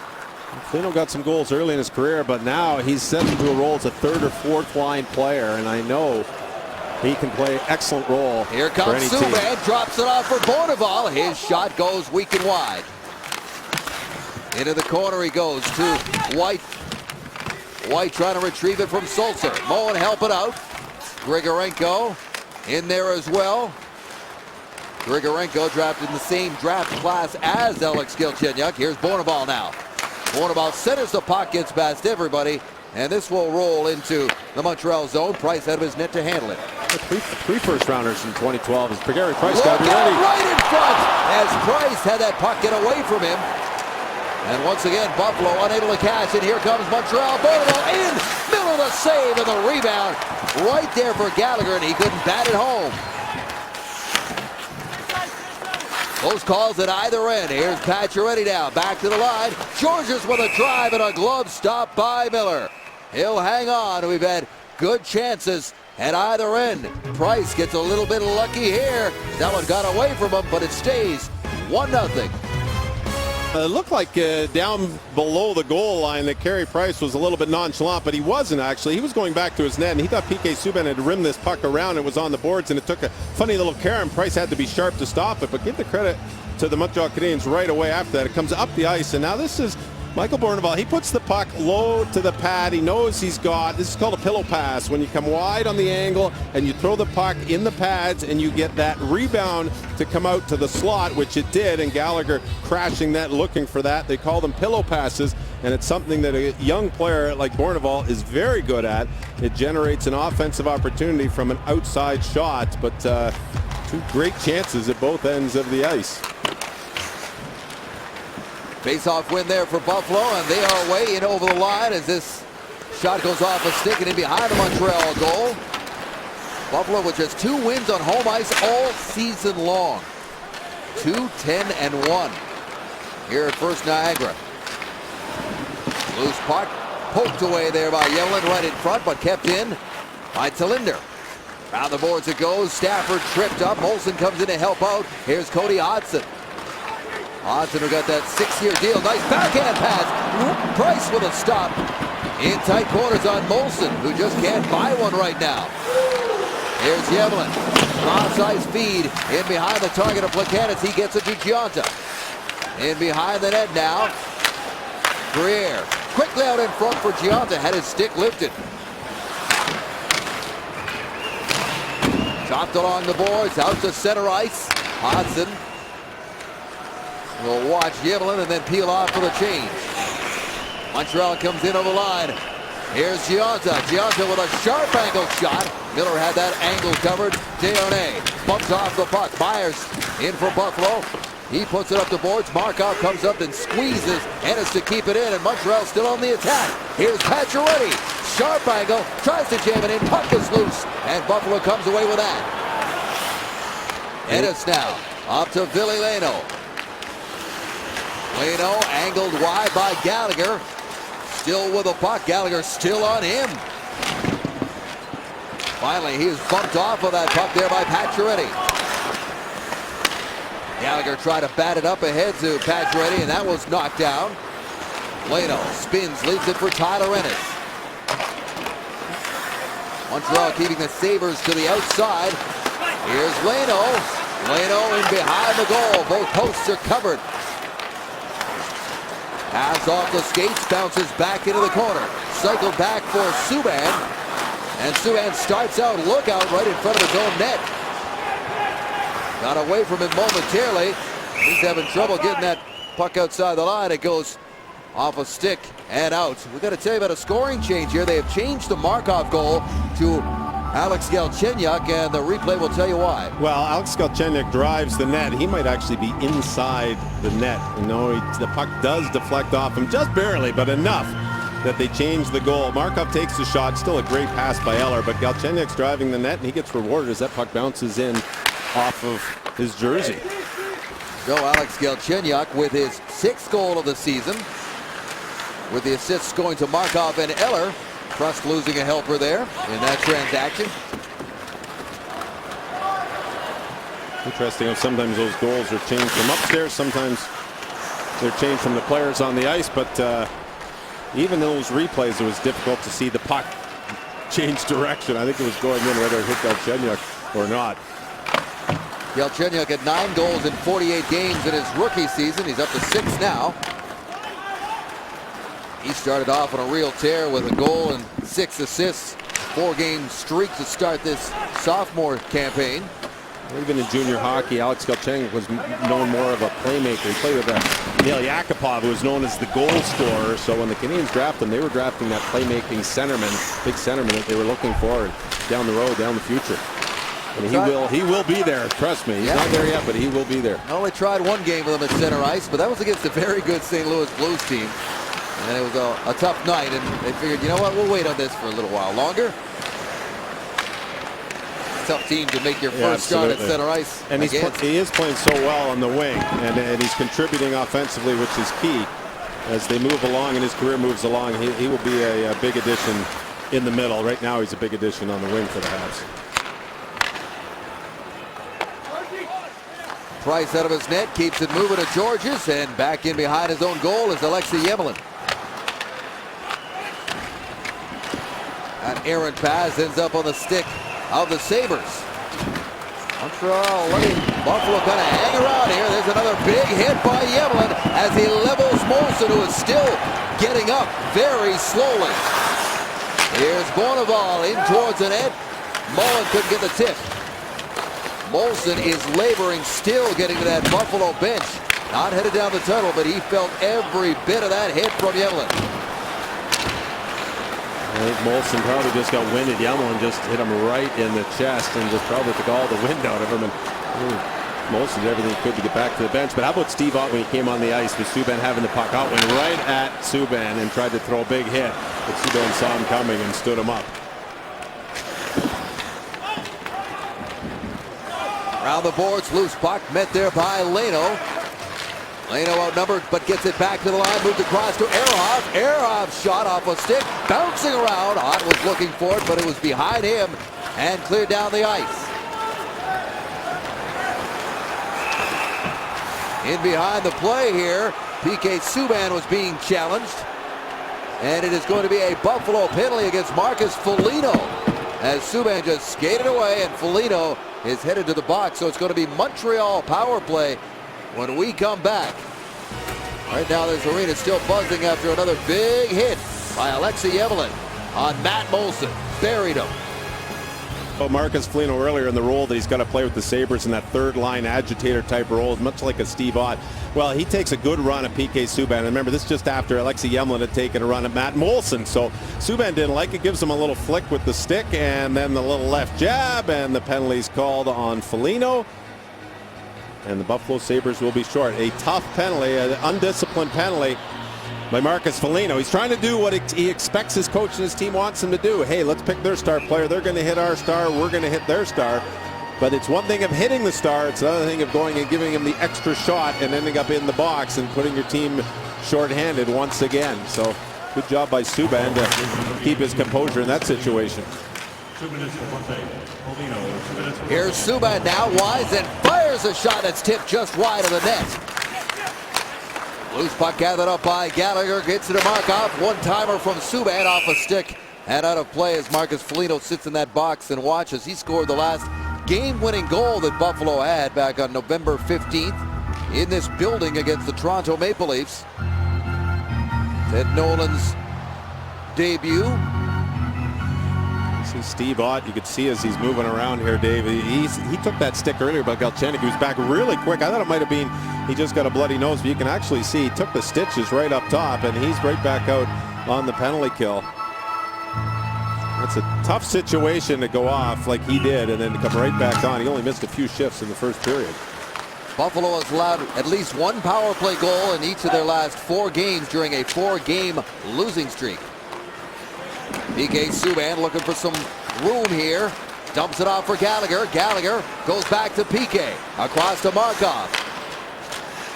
Foligno got some goals early in his career, but now he's set into a role as a 3rd or 4th line player, and I know he can play an excellent role. Here comes Subban, drops it off for Bourneval. His shot goes weak and wide. Into the corner he goes to White. White trying to retrieve it from Sulzer. Moen help it out. Grigorenko in there as well. Grigorenko drafted in the same draft class as Alex Galchenyuk. Here's Bourneval now. Bourneval centers the puck, gets past everybody, and this will roll into the Montreal zone. Price out of his net to handle it. Three first-rounders in 2012 as Gary Price got ready. Right in front as Price had that puck get away from him. And once again, Buffalo unable to catch, and here comes Montreal. Bourneval in, Miller the save and the rebound right there for Gallagher, and he couldn't bat it home. Close calls at either end. Here's Pacioretty now. Back to the line. Georges with a drive and a glove stop by Miller. He'll hang on. We've had good chances at either end. Price gets a little bit lucky here. That one got away from him, but it stays 1-0. It looked like down below the goal line that Carey Price was a little bit nonchalant, but he wasn't actually. He was going back to his net, and he thought PK Subban had rimmed this puck around. It was on the boards, and it took a funny little care, and Price had to be sharp to stop it. But give the credit to the Montreal Canadiens right away after that. It comes up the ice, and now this is Michael Bournival. He puts the puck low to the pad. He knows he's got, this is called a pillow pass, when you come wide on the angle and you throw the puck in the pads and you get that rebound to come out to the slot, which it did, and Gallagher crashing that, looking for that. They call them pillow passes, and it's something that a young player like Bournival is very good at. It generates an offensive opportunity from an outside shot, but two great chances at both ends of the ice. Face-off win there for Buffalo, and they are way in over the line as this shot goes off a stick and in behind the Montreal goal. Buffalo with just 2 wins on home ice all season long. 2-10-1 here at First Niagara. Loose puck poked away there by Yellen right in front, but kept in by Telinder. Around the boards it goes. Stafford tripped up. Molson comes in to help out. Here's Cody Hodgson. Hodgson who got that 6-year deal. Nice backhand pass. Price with a stop. In tight quarters on Molson, who just can't buy one right now. Here's Yevlin. Cross-ice feed in behind the target of Plekanec. He gets it to Gionta. In behind the net now. Greer quickly out in front for Gionta. Had his stick lifted. Chopped along the boards. Out to center ice. Hodgson will watch Yevlin and then peel off for the change. Montreal comes in over the line. Here's Gionta. Gionta with a sharp angle shot. Miller had that angle covered. Dionne bumps off the puck. Myers in for Buffalo. He puts it up the boards. Markov comes up and squeezes Ennis to keep it in, and Montreal still on the attack. Here's Pacioretty. Sharp angle. Tries to jam it in. Puck is loose, and Buffalo comes away with that. Ennis now up to Ville Leino. Leino angled wide by Gallagher. Still with the puck. Gallagher still on him. Finally, he was bumped off of that puck there by Pacioretty. Gallagher tried to bat it up ahead to Pacioretty, and that was knocked down. Leino spins, leaves it for Tyler Ennis. Montreal keeping the Sabres to the outside. Here's Leino. Leino in behind the goal. Both posts are covered. Pass off the skates, bounces back into the corner. Cycled back for Subban. And Subban starts out, lookout right in front of his own net. Got away from him momentarily. He's having trouble getting that puck outside the line. It goes off a stick and out. We've got to tell you about a scoring change here. They have changed the Markov goal to Alex Galchenyuk, and the replay will tell you why. Well, Alex Galchenyuk drives the net. He might actually be inside the net. You know, the puck does deflect off him just barely, but enough that they change the goal. Markov takes the shot. Still a great pass by Eller, but Galchenyuk's driving the net, and he gets rewarded as that puck bounces in off of his jersey. So Alex Galchenyuk with his 6th goal of the season, with the assists going to Markov and Eller. Trust losing a helper there in that transaction. Interesting how sometimes those goals are changed from upstairs, sometimes they're changed from the players on the ice, but even those replays, it was difficult to see the puck change direction. I think it was going in whether it hit Galchenyuk or not. Galchenyuk had 9 goals in 48 games in his rookie season. He's up to 6 now. He started off on a real tear with a goal and 6 assists. 4-game streak to start this sophomore campaign. Even in junior hockey, Alex Galchenyuk was known more of a playmaker. He played with Neil Yakupov, who was known as the goal scorer. So when the Canadiens drafted him, they were drafting that playmaking centerman, big centerman that they were looking for down the road, down the future. And he will be there. Trust me, he's not there yet, but he will be there. I only tried 1 game with him at center ice, but that was against a very good St. Louis Blues team. And it was a tough night, and they figured, you know what, we'll wait on this for a little while longer. That's tough team to make your first start at center ice. And he is playing so well on the wing, and he's contributing offensively, which is key. As they move along and his career moves along, he will be a big addition in the middle. Right now, he's a big addition on the wing for the Habs. Price out of his net, keeps it moving to Georges, and back in behind his own goal is Alexei Emelin. An errant pass ends up on the stick of the Sabres. Montreal letting Buffalo kind of hang around here. There's another big hit by Emelin as he levels Molson, who is still getting up very slowly. Here's Bourneval in towards the net. Mullen couldn't get the tip. Molson is laboring, still getting to that Buffalo bench. Not headed down the tunnel, but he felt every bit of that hit from Emelin. I think Molson probably just got winded. Emelin just hit him right in the chest and just probably took all the wind out of him. And Molson did everything he could to get back to the bench. But how about Steve Ott when he came on the ice with Subban having the puck out, went right at Subban and tried to throw a big hit. But Subban saw him coming and stood him up. Around the boards, loose puck met there by Leno. Leno outnumbered, but gets it back to the line, moved across to Ehrhoff. Ehrhoff shot off a stick, bouncing around. Ott was looking for it, but it was behind him and cleared down the ice. In behind the play here, PK Subban was being challenged. And it is going to be a Buffalo penalty against Marcus Foligno, as Subban just skated away and Foligno is headed to the box. So it's going to be Montreal power play when we come back. Right now, this arena still buzzing after another big hit by Alexei Emelin on Matt Molson. Buried him. Well, Marcus Foligno earlier in the role that he's got to play with the Sabres in that third line agitator type role, much like a Steve Ott. Well, he takes a good run at PK Subban. And remember, this is just after Alexei Emelin had taken a run at Matt Molson. So Subban didn't like it, gives him a little flick with the stick and then the little left jab, and the penalty's called on Foligno. And the Buffalo Sabres will be short. A tough penalty, an undisciplined penalty by Marcus Foligno. He's trying to do what he expects his coach and his team wants him to do. Hey, let's pick their star player. They're going to hit our star. We're going to hit their star. But it's one thing of hitting the star. It's another thing of going and giving him the extra shot and ending up in the box and putting your team shorthanded once again. So good job by Subban to keep his composure in that situation. Here's Subban now, wise, and fires a shot that's tipped just wide of the net. Loose puck gathered up by Gallagher, gets it to Markov. One-timer from Subban off a stick and out of play as Marcus Foligno sits in that box and watches. He scored the last game-winning goal that Buffalo had back on November 15th in this building against the Toronto Maple Leafs. Ted Nolan's debut. See Steve Ott, you could see as he's moving around here, Dave. He took that stick earlier by Galchenyuk. He was back really quick. I thought it might have been he just got a bloody nose, but you can actually see he took the stitches right up top, and he's right back out on the penalty kill. That's a tough situation to go off like he did and then to come right back on. He only missed a few shifts in the first period. Buffalo has allowed at least one power play goal in each of their last 4 games during a 4-game losing streak. PK Subban looking for some room here. Dumps it off for Gallagher. Gallagher goes back to PK. Across to Markov.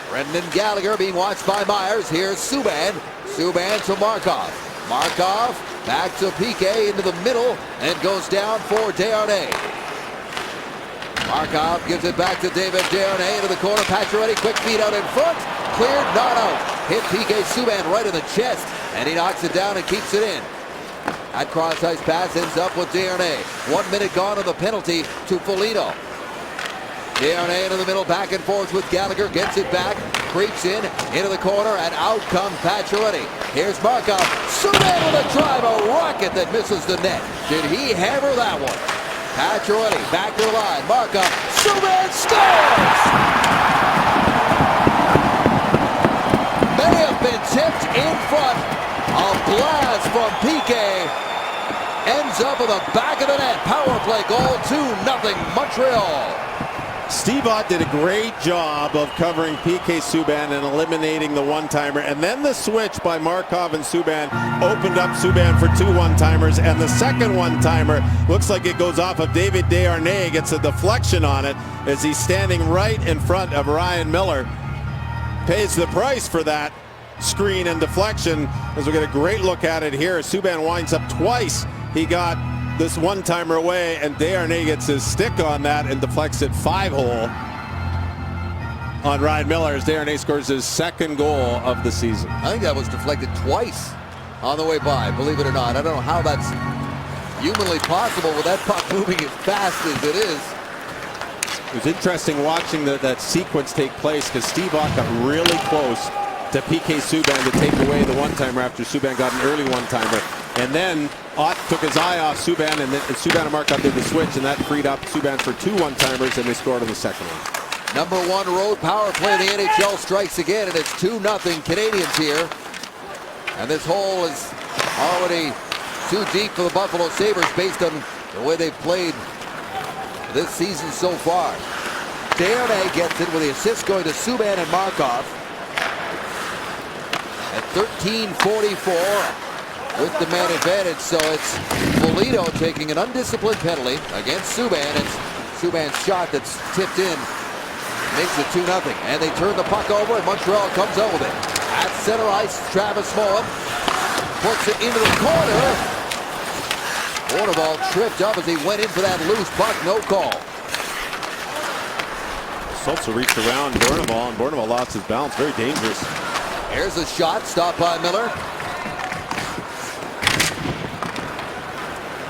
Brendan Gallagher being watched by Myers. Here's Subban. Subban to Markov. Markov back to PK into the middle and goes down for Desharnais. Markov gives it back to David Desharnais into the corner. Pacioretty, quick feed out in front. Cleared, not out. Hit PK Subban right in the chest, and he knocks it down and keeps it in. That cross-ice pass ends up with Desharnais. 1 minute gone on the penalty to Foligno. Desharnais into the middle, back and forth with Gallagher. Gets it back, creeps in, into the corner, and out comes Pacioretty. Here's Markov. Subban with a drive, a rocket that misses the net. Did he hammer that one? Pacioretty back to the line. Markov. Subban scores! May have been tipped in front. A blast from PK. Ends up in the back of the net. Power play goal, 2-0 Montreal. Steve Ott did a great job of covering PK Subban and eliminating the one-timer. And then the switch by Markov and Subban opened up Subban for 2 one-timers. And the second one-timer looks like it goes off of David Desharnais, gets a deflection on it as he's standing right in front of Ryan Miller. Pays the price for that screen and deflection as we get a great look at it here. Subban winds up twice. He got this one-timer away, and Desharnais gets his stick on that and deflects it 5-hole on Ryan Miller as Desharnais scores his second goal of the season. I think that was deflected twice on the way by, believe it or not. I don't know how that's humanly possible with that puck moving as fast as it is. It was interesting watching that sequence take place because Steve Ott got really close to PK Subban to take away the one-timer after Subban got an early one-timer. And then Ott took his eye off Subban, and then Subban and Markov did the switch, and that freed up Subban for 2 one-timers, and they scored on the second one. Number 1 road power play in the NHL strikes again, and it's 2-0 Canadians here. And this hole is already too deep for the Buffalo Sabres based on the way they've played this season so far. Desharnais gets it with the assist going to Subban and Markov. At 13:44 with the man advantage, so it's Foligno taking an undisciplined penalty against Subban. It's Subban's shot that's tipped in, makes it 2-0, and they turn the puck over, and Montreal comes out with it. At center ice, Travis Mullen puts it into the corner. Bourneval tripped up as he went in for that loose puck, no call. Schultz reached around Bourneval, and Bourneval lost his balance, very dangerous. Here's a shot, stopped by Miller.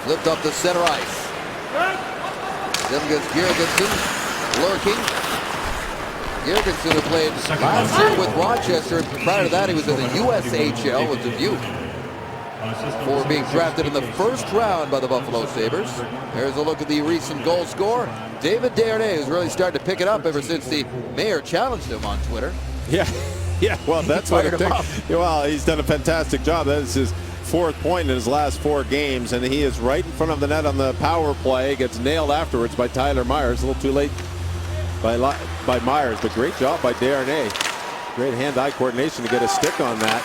Flipped up the center ice. Then gets Girgensson lurking. Girgensson who played last year with Rochester, and prior to that he was in the USHL with Dubuque before being drafted in the first round by the Buffalo Sabres. There's a look at the recent goal score. David Desharnais is really starting to pick it up ever since the mayor challenged him on Twitter. Yeah, well, that's what it takes. Well, he's done a fantastic job. That is his 4th point in his last 4 games, and he is right in front of the net on the power play. Gets nailed afterwards by Tyler Myers. A little too late by Myers, but great job by Desharnais. Great hand-eye coordination to get a stick on that.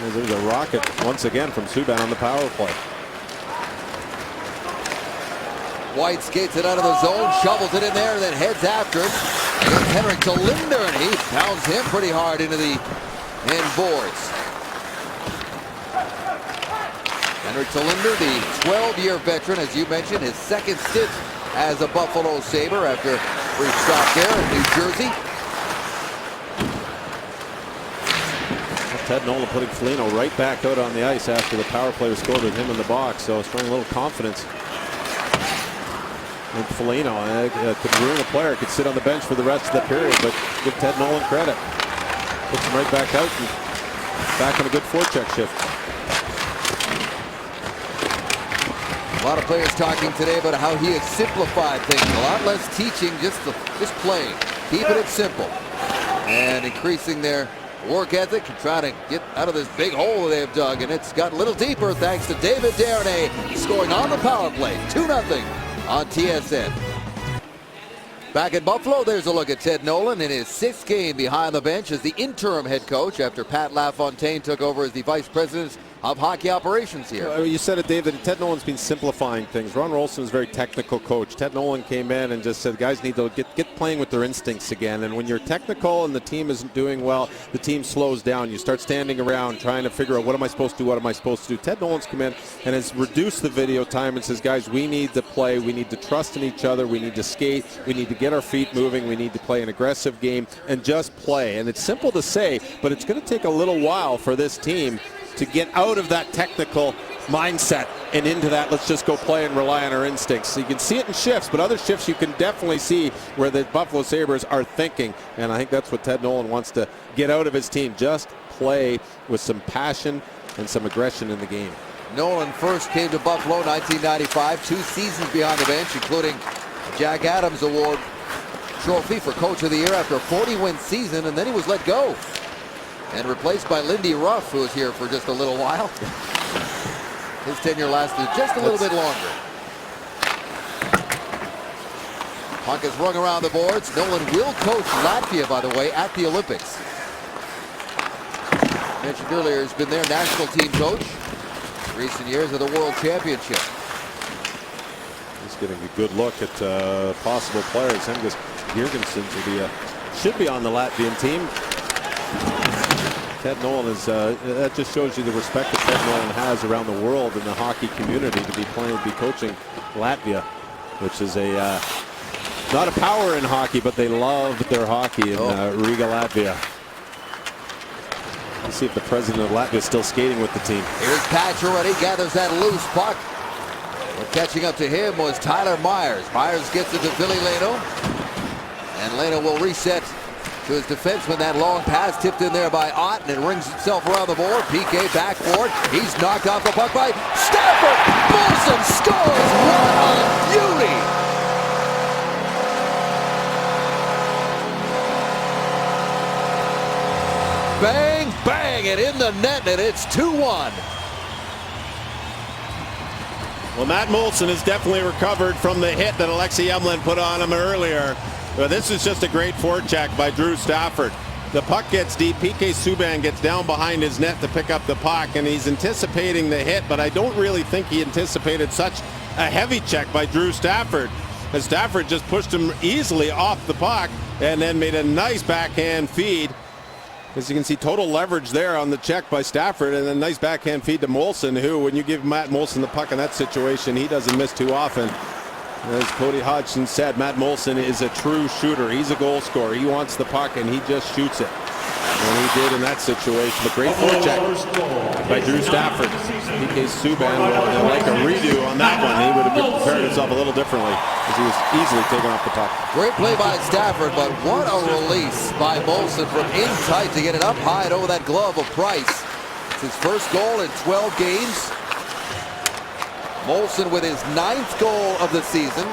There's a rocket once again from Subban on the power play. White skates it out of the zone, shovels it in there, and then heads after it. And Henrik Linder, and he pounds him pretty hard into the end boards. Henrik Linder, the 12-year veteran, as you mentioned, his second stint as a Buffalo Sabre after a brief stop there in New Jersey. Ted Nolan putting Foligno right back out on the ice after the power play was scored with him in the box, so showing a little confidence. And Foligno could ruin a player, could sit on the bench for the rest of the period, but give Ted Nolan credit. Puts him right back out and back on a good forecheck shift. A lot of players talking today about how he has simplified things. A lot less teaching, just playing, keeping it simple, and increasing their work ethic and trying to get out of this big hole they've dug. And it's got a little deeper thanks to David Desharnais scoring on the power play. 2-0 on TSN. Back in Buffalo, there's a look at Ted Nolan in his 6th game behind the bench as the interim head coach after Pat LaFontaine took over as the vice president of hockey operations here. You said it, Dave, that Ted Nolan's been simplifying things. Ron Rolston's a very technical coach. Ted Nolan came in and just said guys need to get playing with their instincts again. And when you're technical and the team isn't doing well, the team slows down. You start standing around trying to figure out what am I supposed to do, what am I supposed to do. Ted Nolan's come in and has reduced the video time and says, guys, we need to play. We need to trust in each other. We need to skate. We need to get our feet moving. We need to play an aggressive game and just play. And it's simple to say, but it's going to take a little while for this team to get out of that technical mindset and into that let's just go play and rely on our instincts. So you can see it in shifts, but other shifts you can definitely see where the Buffalo Sabres are thinking, and I think that's what Ted Nolan wants to get out of his team. Just play with some passion and some aggression in the game. Nolan first came to Buffalo in 1995, 2 seasons behind the bench, including the Jack Adams Award trophy for Coach of the Year after a 40-win season, and then he was let go and replaced by Lindy Ruff, who was here for just a little while. His tenure lasted just a little bit longer. Puck is rung around the boards. Nolan will coach Latvia, by the way, at the Olympics. Mentioned earlier, he's been their national team coach recent years of the World Championship. He's getting a good look at possible players. Henrik Girgensson should be on the Latvian team. Ted Nolan is that just shows you the respect that Ted Nolan has around the world in the hockey community to be coaching Latvia, which is not a power in hockey, but they love their hockey in Riga, Latvia. Let's see if the president of Latvia is still skating with the team. Here's Pacioretty, gathers that loose puck. But catching up to him was Tyler Myers. Myers gets it to Ville Leino. And Leino will reset to his defenseman. That long pass tipped in there by Ott, and it rings itself around the board. PK backboard. He's knocked off the puck by Stafford. Molson scores. What a beauty! Bang, bang, and in the net, and it's 2-1. Well, Matt Molson has definitely recovered from the hit that Alexei Emelin put on him earlier. But this is just a great forecheck by Drew Stafford. The puck gets deep. PK Subban gets down behind his net to pick up the puck, and he's anticipating the hit, but I don't really think he anticipated such a heavy check by Drew Stafford. As Stafford just pushed him easily off the puck and then made a nice backhand feed. As you can see, total leverage there on the check by Stafford, and then nice backhand feed to Molson, who, when you give Matt Molson the puck in that situation, he doesn't miss too often. As Cody Hodgson said, Matt Molson is a true shooter. He's a goal scorer. He wants the puck, and he just shoots it. And he did in that situation. But great forecheck by Drew Stafford. PK Subban will like a redo on that one. He would have prepared himself a little differently, as he was easily taken off the puck. Great play by Stafford, but what a release by Molson from in tight to get it up high and over that glove of Price. It's his first goal in 12 games. Molson with his 9th goal of the season.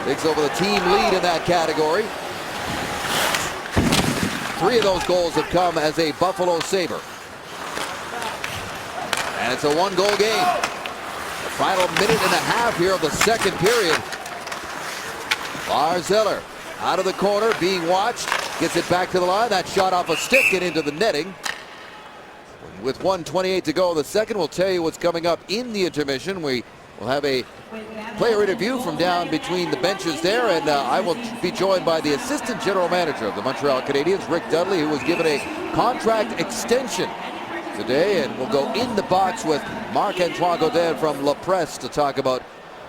Takes over the team lead in that category. 3 of those goals have come as a Buffalo Sabre. And it's a 1-goal game. The final minute and a half here of the second period. Lars Eller out of the corner, being watched. Gets it back to the line. That shot off a stick and into the netting. With 1:28 to go in the second, we'll tell you what's coming up in the intermission. We will have a player interview from down between the benches there, and I will be joined by the assistant general manager of the Montreal Canadiens, Rick Dudley, who was given a contract extension today, and we'll go in the box with Marc-Antoine Gaudin from La Presse to talk about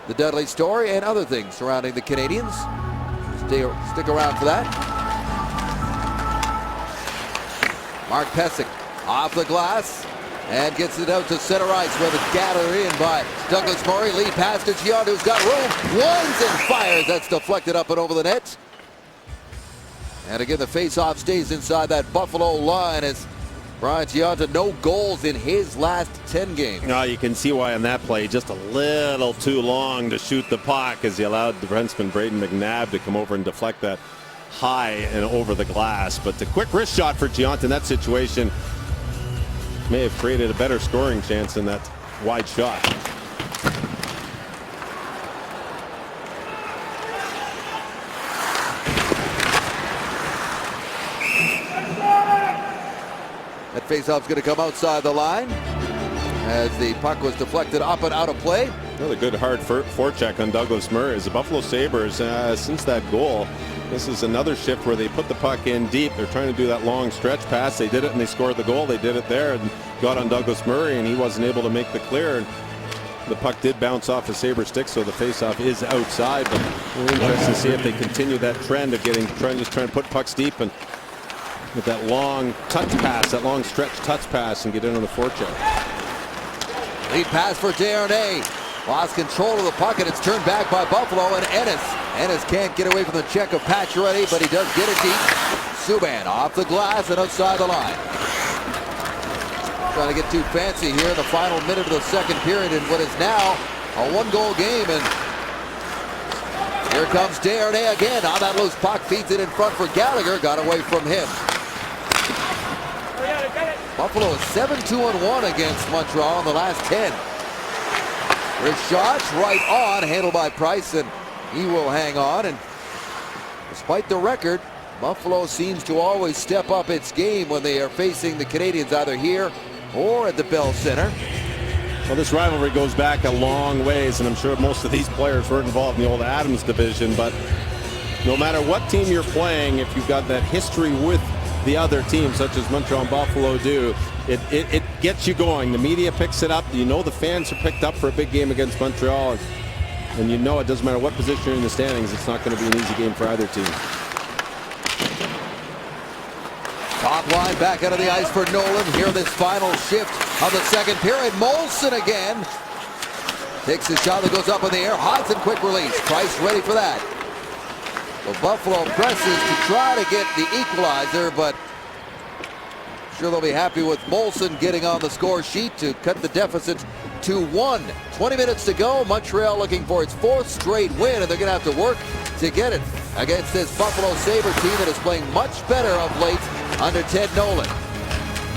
the Dudley story and other things surrounding the Canadiens. Stick around for that. Mark Pysyk off the glass and gets it out to center ice, where the gathered in by Douglas Murray. Lead pass to Giant, who's got room. Winds and fires. That's deflected up and over the net. And again, the faceoff stays inside that Buffalo line as Brian Giunta, no goals in his last 10 games. No, you can see why on that play, just a little too long to shoot the puck, as he allowed the defenseman Braden McNabb to come over and deflect that high and over the glass. But the quick wrist shot for Giunta in that situation may have created a better scoring chance than that wide shot. That faceoff's going to come outside the line as the puck was deflected up and out of play. Another good hard forecheck on Douglas Murray. As the Buffalo Sabres, since that goal, this is another shift where they put the puck in deep. They're trying to do that long stretch pass. They did it and they scored the goal. They did it there and got on Douglas Murray, and he wasn't able to make the clear. And the puck did bounce off a Sabre stick, so the faceoff is outside. But we're interested to see if they continue that trend of trying to put pucks deep and with that long touch pass, that long stretch touch pass, and get in on the forecheck. Lead pass for Desharnais. Lost control of the puck, and it's turned back by Buffalo and Ennis. Ennis can't get away from the check of Pacioretty, but he does get it deep. Subban off the glass and outside the line. Trying to get too fancy here in the final minute of the second period in what is now a 1-goal game. And here comes Desharnais again on that loose puck. Feeds it in front for Gallagher. Got away from him. Buffalo is 7-2-1 against Montreal in the last 10. His shot's right on, handled by Price, and he will hang on. And Despite the record, Buffalo seems to always step up its game when they are facing the Canadiens either here or at the Bell Center. Well, this rivalry goes back a long ways, and I'm sure most of these players were involved in the old Adams division, but no matter what team you're playing, if you've got that history with the other teams, such as Montreal and Buffalo do, it gets you going. The media picks it up. You know the fans are picked up for a big game against Montreal, and you know it doesn't matter what position you're in the standings, it's not going to be an easy game for either team. Top line back out of the ice for Nolan. Here this final shift of the second period. Molson again. Takes a shot that goes up in the air. Hodgson quick release. Price ready for that. Well, Buffalo presses to try to get the equalizer, but sure they'll be happy with Molson getting on the score sheet to cut the deficit to 1. 20 minutes to go. Montreal looking for its 4th straight win, and they're going to have to work to get it against this Buffalo Sabre team that is playing much better of late under Ted Nolan.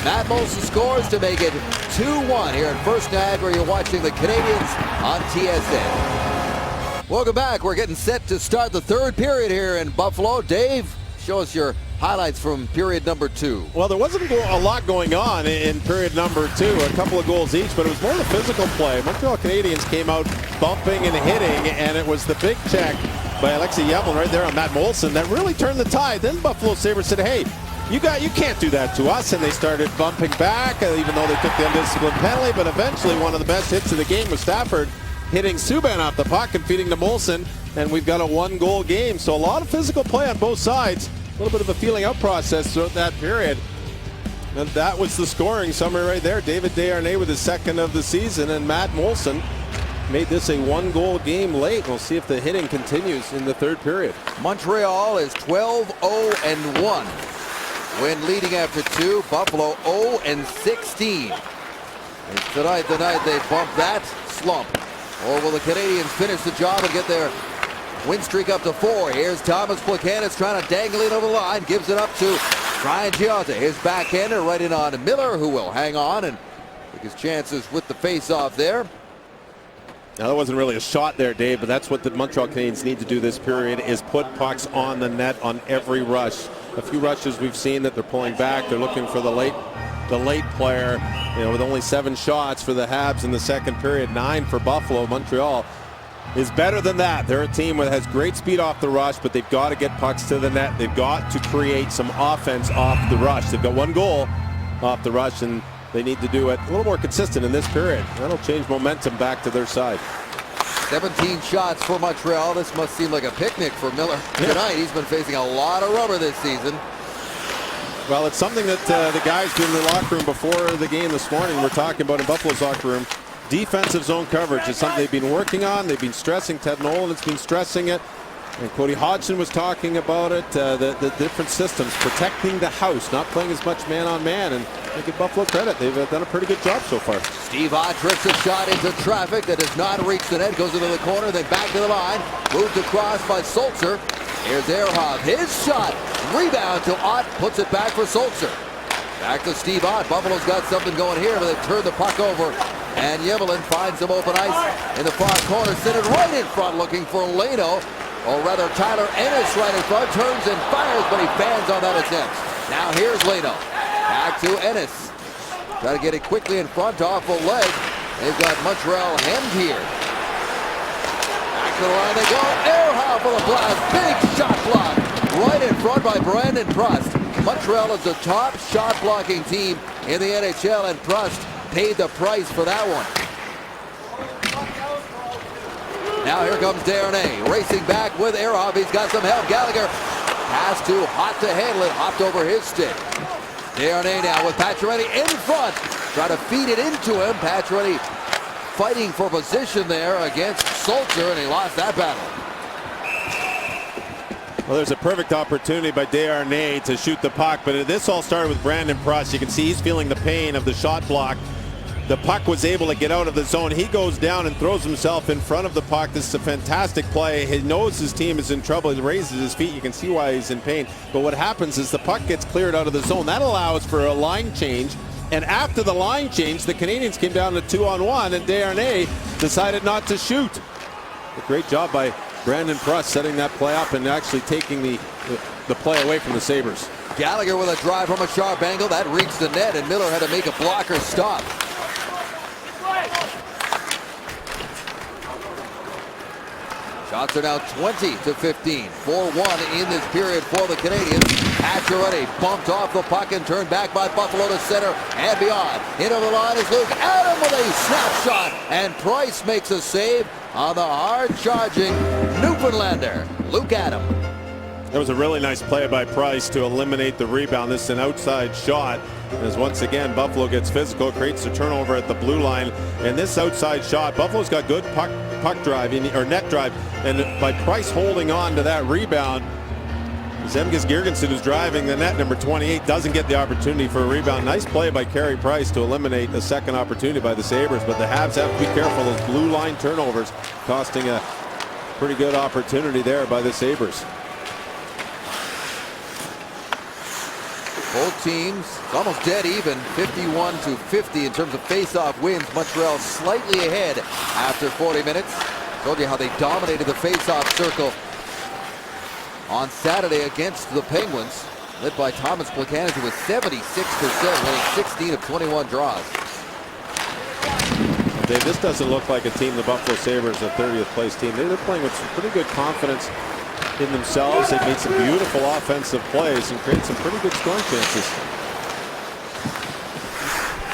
Matt Molson scores to make it 2-1 here in First Niagara. You're watching the Canadiens on TSN. Welcome back. We're getting set to start the third period here in Buffalo. Dave, show us your highlights from period number 2. Well, there wasn't a lot going on in period number 2. A couple of goals each, but it was more the physical play. Montreal Canadiens came out bumping and hitting, and it was the big check by Alexei Emelin right there on Matt Molson that really turned the tide. Then Buffalo Sabres said, hey, you can't do that to us, and they started bumping back, even though they took the undisciplined penalty. But eventually one of the best hits of the game was Stafford hitting Subban off the puck and feeding to Molson, and we've got a 1-goal game. So a lot of physical play on both sides, a little bit of a feeling out process throughout that period. And that was the scoring summary right there. David Desharnais with his 2nd of the season, and Matt Molson made this a 1-goal game late. We'll see if the hitting continues in the third period. Montreal is 12-0-1 when leading after 2. Buffalo 0-16. And tonight they bump that slump. Or will the Canadiens finish the job and get their win streak up to 4? Here's Thomas Plekanec trying to dangle it over the line. Gives it up to Ryan Giotta. His backhander right in on Miller, who will hang on and take his chances with the face-off there. Now, that wasn't really a shot there, Dave, but that's what the Montreal Canadiens need to do this period, is put pucks on the net on every rush. A few rushes we've seen that they're pulling back. They're looking for the late player. You know, with only 7 shots for the Habs in the second period, 9 for Buffalo. Montreal is better than that. They're a team that has great speed off the rush, but they've got to get pucks to the net. They've got to create some offense off the rush. They've got 1 goal off the rush, and they need to do it a little more consistent in this period. That'll change momentum back to their side. 17 shots for Montreal. This must seem like a picnic for Miller tonight. He's been facing a lot of rubber this season. Well, it's something that the guys in the locker room before the game this morning were talking about in Buffalo's locker room. Defensive zone coverage is something they've been working on. They've been stressing. Ted Nolan has been stressing it. And Cody Hodgson was talking about it, the different systems, protecting the house, not playing as much man-on-man, and they give Buffalo credit. They've done a pretty good job so far. Steve Ott drifts a shot into traffic that does not reach the net, goes into the corner, then back to the line, moved across by Sulzer. Here's Ehrhoff, his shot, rebound to Ott, puts it back for Sulzer. Back to Steve Ott. Buffalo's got something going here, but they've turned the puck over, and Emelin finds some open ice in the far corner, sent it right in front, looking for Leno. Or rather, Tyler Ennis right in front, turns and fires, but he bans on that attempt. Now here's Leno. Back to Ennis. Try to get it quickly in front, off a leg. They've got Montreal hemmed here. Back to the line they go. Ehrhoff for the blast. Big shot block. Right in front by Brandon Prust. Montreal is the top shot blocking team in the NHL, and Prust paid the price for that one. Now here comes Desharnais, racing back with Ehrhoff. He's got some help. Gallagher pass to Hott to handle it. Hopped over his stick. Desharnais now with Pacioretty in front. Try to feed it into him. Pacioretty fighting for position there against Sulzer, and he lost that battle. Well, there's a perfect opportunity by Desharnais to shoot the puck, but this all started with Brandon Prust. You can see he's feeling the pain of the shot block. The puck was able to get out of the zone. He goes down and throws himself in front of the puck. This is a fantastic play. He knows his team is in trouble. He raises his feet. You can see why he's in pain. But what happens is the puck gets cleared out of the zone. That allows for a line change. And after the line change, the Canadiens came down to 2-on-1, and Desharnais decided not to shoot. A great job by Brandon Prust setting that play up and actually taking the play away from the Sabres. Gallagher with a drive from a sharp angle. That reached the net, and Miller had to make a blocker stop. Shots are now 20-15. 4-1 in this period for the Canadiens. Pacioretty bumped off the puck and turned back by Buffalo to center and beyond. Into the line is Luke Adam with a snapshot, and Price makes a save on the hard-charging Newfoundlander, Luke Adam. That was a really nice play by Price to eliminate the rebound. This is an outside shot. As once again, Buffalo gets physical, creates a turnover at the blue line. And this outside shot, Buffalo's got good puck drive, or net drive. And by Price holding on to that rebound, Zemgus Girgensson, who's driving the net, number 28, doesn't get the opportunity for a rebound. Nice play by Carey Price to eliminate a second opportunity by the Sabres. But the Habs have to be careful. Those blue line turnovers costing a pretty good opportunity there by the Sabres. Both teams almost dead even, 51-50 in terms of face-off wins. Montreal slightly ahead after 40 minutes. Told you how they dominated the face-off circle on Saturday against the Penguins, led by Thomas Plekanec, who was 76%, winning 16 of 21 draws. Dave, this doesn't look like a team, the Buffalo Sabres, a 30th place team. They're playing with some pretty good confidence in themselves. They've made some beautiful offensive plays and created some pretty good scoring chances.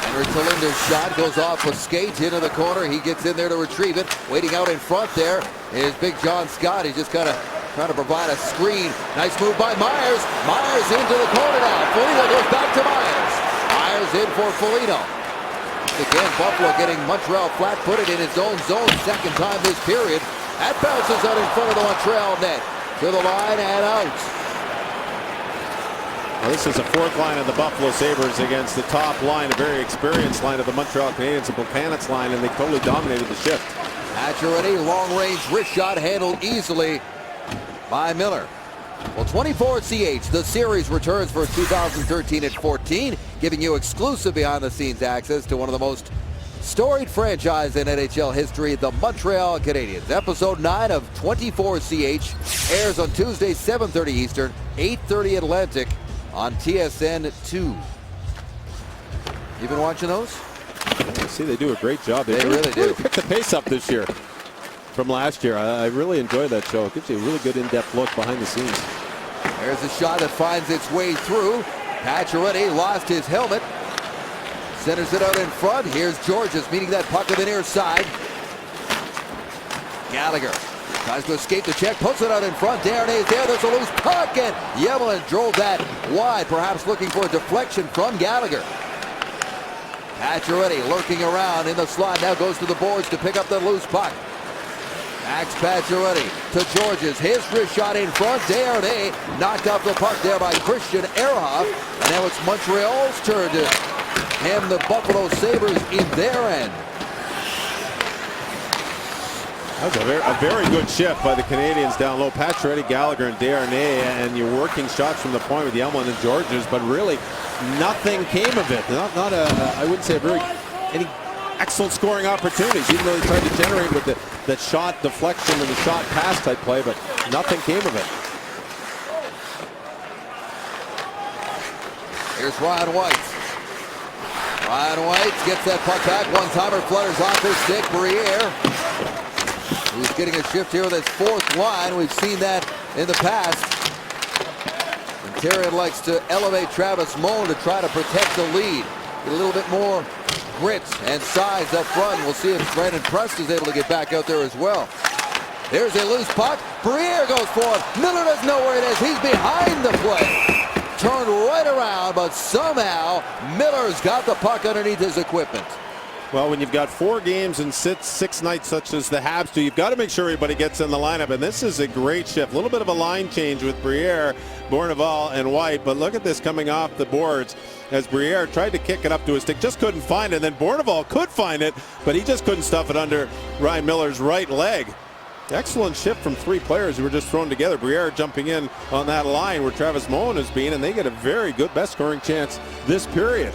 Henrik Tylinder's shot goes off with skate into the corner. He gets in there to retrieve it. Waiting out in front there is Big John Scott. He's just kind of trying to provide a screen. Nice move by Myers. Myers into the corner now. Foligno goes back to Myers. Myers in for Foligno. Again, Buffalo getting Montreal flat-footed in his own zone. Second time this period. That bounces out in front of the Montreal net. To the line and out. Well, this is a fourth line of the Buffalo Sabres against the top line, a very experienced line of the Montreal Canadiens, and Plekanec's line, and they totally dominated the shift. Pacioretty, long-range wrist shot handled easily by Miller. Well, 24CH, the series returns for 2013 at 14, giving you exclusive behind-the-scenes access to one of the most storied franchise in NHL history, the Montreal Canadiens. Episode 9 of 24CH airs on Tuesday, 7:30 Eastern, 8:30 Atlantic on TSN 2. You been watching those? I see they do a great job. They really do. Pick the pace up this year from last year. I really enjoy that show. It gives you a really good in-depth look behind the scenes. There's a shot that finds its way through. Pacioretty lost his helmet. Centers it out in front. Here's Georges meeting that puck on the near side. Gallagher tries to escape the check, puts it out in front. Desharnais is there. There's a loose puck, and Yemlin drove that wide, perhaps looking for a deflection from Gallagher. Pacioretty lurking around in the slot, now goes to the boards to pick up the loose puck. Max Pacioretty to Georges. His wrist shot in front. Desharnais knocked off the puck there by Christian Ehrhoff. And now it's Montreal's turn to hem the Buffalo Sabres in their end. That was a very good shift by the Canadiens down low. Pacioretty, Gallagher, and Desharnais, and you're working shots from the point with Yemlin and Georges, but really nothing came of it. Not I wouldn't say any excellent scoring opportunities, even though they tried to generate with that shot deflection and the shot pass type play, but nothing came of it. Here's Ryan White. Ryan White gets that puck back. One-timer flutters off his stick. Briere, who's getting a shift here with his fourth line. We've seen that in the past. And Therrien likes to elevate Travis Moan to try to protect the lead. Get a little bit more grit and size up front. We'll see if Brandon Prust is able to get back out there as well. There's a loose puck. Briere goes for it. Miller doesn't know where it is. He's behind the play. Turned right around, but somehow Miller's got the puck underneath his equipment. Well, when you've got 4 games in six nights such as the Habs do, you've got to make sure everybody gets in the lineup. And this is a great shift. A little bit of a line change with Briere, Bournival, and White. But look at this coming off the boards as Briere tried to kick it up to his stick, just couldn't find it. And then Bournival could find it, but he just couldn't stuff it under Ryan Miller's right leg. Excellent shift from 3 players who were just thrown together. Briere jumping in on that line where Travis Moan has been, and they get a very good best scoring chance this period.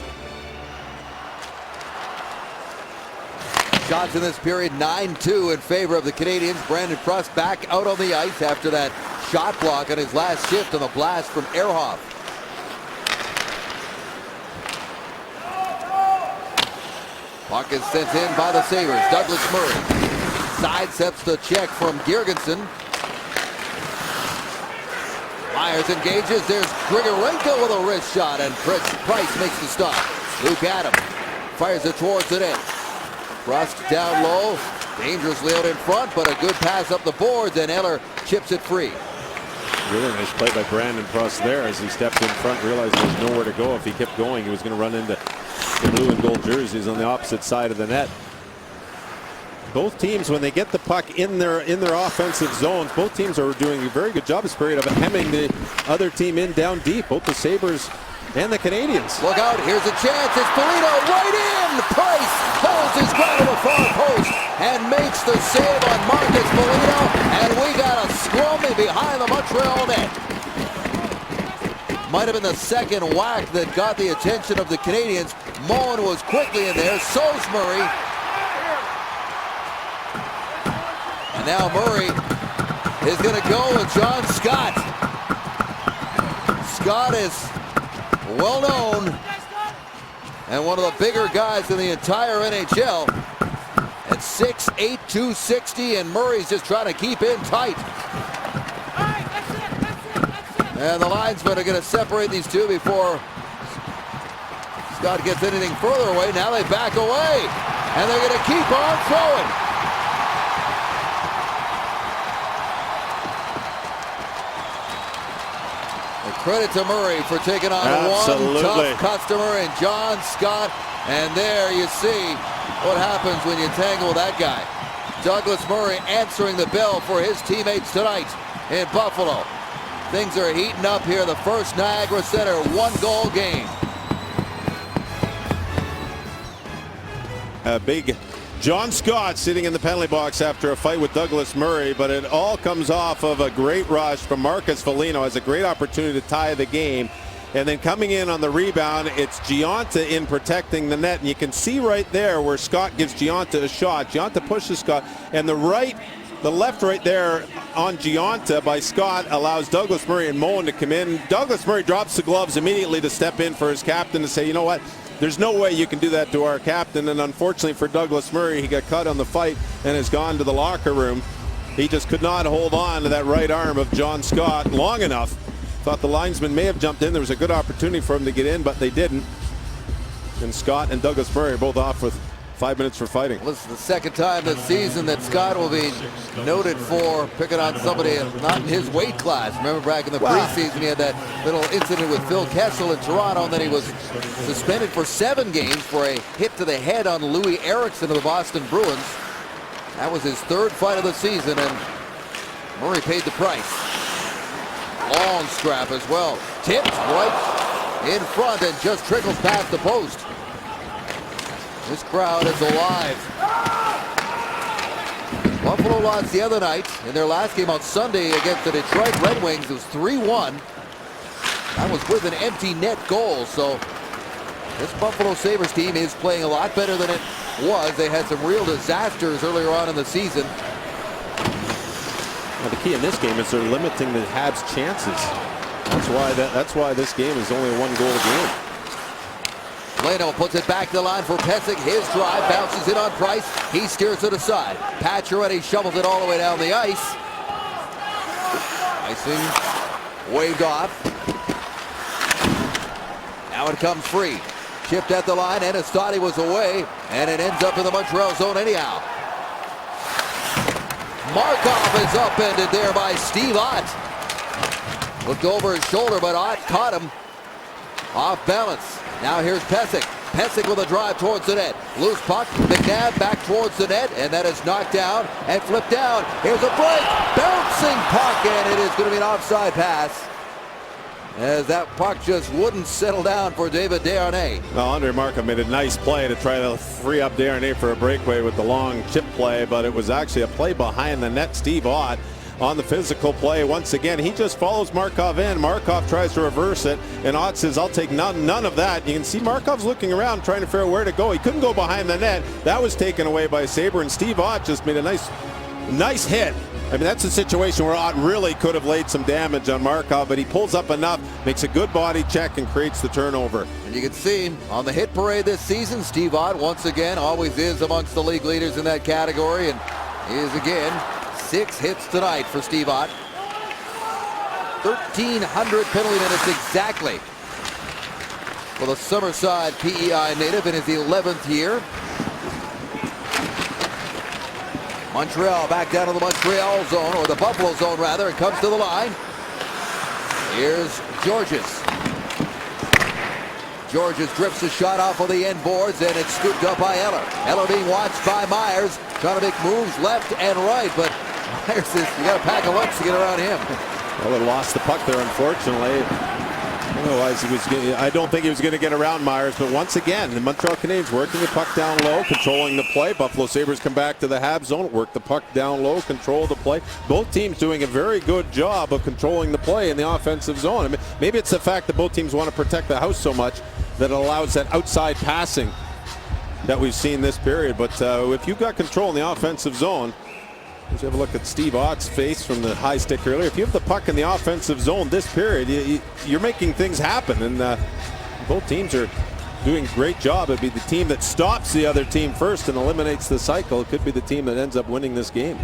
Shots in this period, 9-2 in favor of the Canadians. Brandon Prust back out on the ice after that shot block on his last shift on the blast from Ehrhoff. Puck is sent in by the Sabres. Douglas Murray sidesteps the check from Girgensson. Myers engages. There's Grigorenko with a wrist shot, and Price makes the stop. Luke Adams fires it towards the net. Rust down low, dangerously out in front, but a good pass up the boards, and Eller chips it free. Really nice play by Brandon Prust there as he stepped in front, realized there was nowhere to go. If he kept going, he was going to run into the blue and gold jerseys on the opposite side of the net. Both teams, when they get the puck in their offensive zones, both teams are doing a very good job this period of hemming the other team in down deep, both the Sabres and the Canadians. Look out, here's a chance. It's Foligno right in. Price holds his ground to the far post and makes the save on Marcus Foligno, and we got a scrum behind the Montreal net. Might have been the second whack that got the attention of the Canadians. Moen was quickly in there, so's Murray. And now Murray is going to go with John Scott. Scott is well known and one of the bigger guys in the entire NHL. At 6'8", 260, and Murray's just trying to keep in tight. And the linesmen are going to separate these two before Scott gets anything further away. Now they back away, and they're going to keep on throwing. Credit to Murray for taking on one tough customer in John Scott. And there you see what happens when you tangle that guy. Douglas Murray answering the bell for his teammates tonight in Buffalo. Things are heating up here. The first Niagara Center one-goal game. A big John Scott sitting in the penalty box after a fight with Douglas Murray, but it all comes off of a great rush from Marcus Foligno. Has a great opportunity to tie the game, and then coming in on the rebound, it's Gionta in protecting the net, and you can see right there where Scott gives Gionta a shot. Gionta pushes Scott, and the left right there on Gionta by Scott allows Douglas Murray and Moen to come in. Douglas Murray drops the gloves immediately to step in for his captain to say, you know what? There's no way you can do that to our captain, and unfortunately for Douglas Murray, he got cut on the fight and has gone to the locker room. He just could not hold on to that right arm of John Scott long enough. Thought the linesman may have jumped in. There was a good opportunity for him to get in, but they didn't. And Scott and Douglas Murray are both off with 5 minutes for fighting. Well, this is the second time this season that Scott will be noted for picking on somebody not in his weight class. Remember back in the preseason, he had that little incident with Phil Kessel in Toronto, and then he was suspended for 7 games for a hit to the head on Louis Eriksson of the Boston Bruins. That was his 3rd fight of the season, and Murray paid the price. Long scrap as well. Tipped right in front and just trickles past the post. This crowd is alive. Buffalo lost the other night in their last game on Sunday against the Detroit Red Wings. It was 3-1. That was with an empty net goal. So this Buffalo Sabres team is playing a lot better than it was. They had some real disasters earlier on in the season. Well, the key in this game is they're limiting the Habs' chances. That's why this game is only a 1-goal game. Leno puts it back to the line for Pysyk. His drive bounces in on Price. He steers it aside. Pacioretty shovels it all the way down the ice. Icing waved off. Now it comes free. Chipped at the line, and Ennis thought he was away, and it ends up in the Montreal zone anyhow. Markov is upended there by Steve Ott. Looked over his shoulder, but Ott caught him off balance. Now here's Pysyk. Pysyk with a drive towards the net. Loose puck. McNabb back towards the net, and that is knocked down and flipped down. Here's a break. Bouncing puck, and it is going to be an offside pass, as that puck just wouldn't settle down for David Desharnais. Well, Andre Markov made a nice play to try to free up Desharnais for a breakaway with the long chip play, but it was actually a play behind the net. Steve Ott on the physical play. Once again, he just follows Markov in. Markov tries to reverse it, and Ott says, I'll take none of that. You can see Markov's looking around trying to figure out where to go. He couldn't go behind the net. That was taken away by Sabre, and Steve Ott just made a nice hit. I mean, that's a situation where Ott really could have laid some damage on Markov, but he pulls up enough, makes a good body check, and creates the turnover. And you can see on the hit parade this season, Steve Ott once again always is amongst the league leaders in that category, and he is again 6 hits tonight for Steve Ott. 1,300 penalty minutes exactly for the Summerside PEI native in his 11th year. Montreal back down to the Montreal zone, or the Buffalo zone rather, and comes to the line. Here's Georges. Georges drifts a shot off of the end boards, and it's scooped up by Eller. Eller being watched by Myers, trying to make moves left and right, but Myers says you got to pack a lunch to get around him. Well, it lost the puck there, unfortunately. Otherwise, I don't think he was going to get around Myers. But once again, the Montreal Canadiens working the puck down low, controlling the play. Buffalo Sabres come back to the Habs zone, work the puck down low, control the play. Both teams doing a very good job of controlling the play in the offensive zone. I mean, maybe it's the fact that both teams want to protect the house so much that it allows that outside passing that we've seen this period. But if you've got control in the offensive zone, let's have a look at Steve Ott's face from the high stick earlier. If you have the puck in the offensive zone this period, you're making things happen. And both teams are doing a great job. It'd be the team that stops the other team first and eliminates the cycle. It could be the team that ends up winning this game.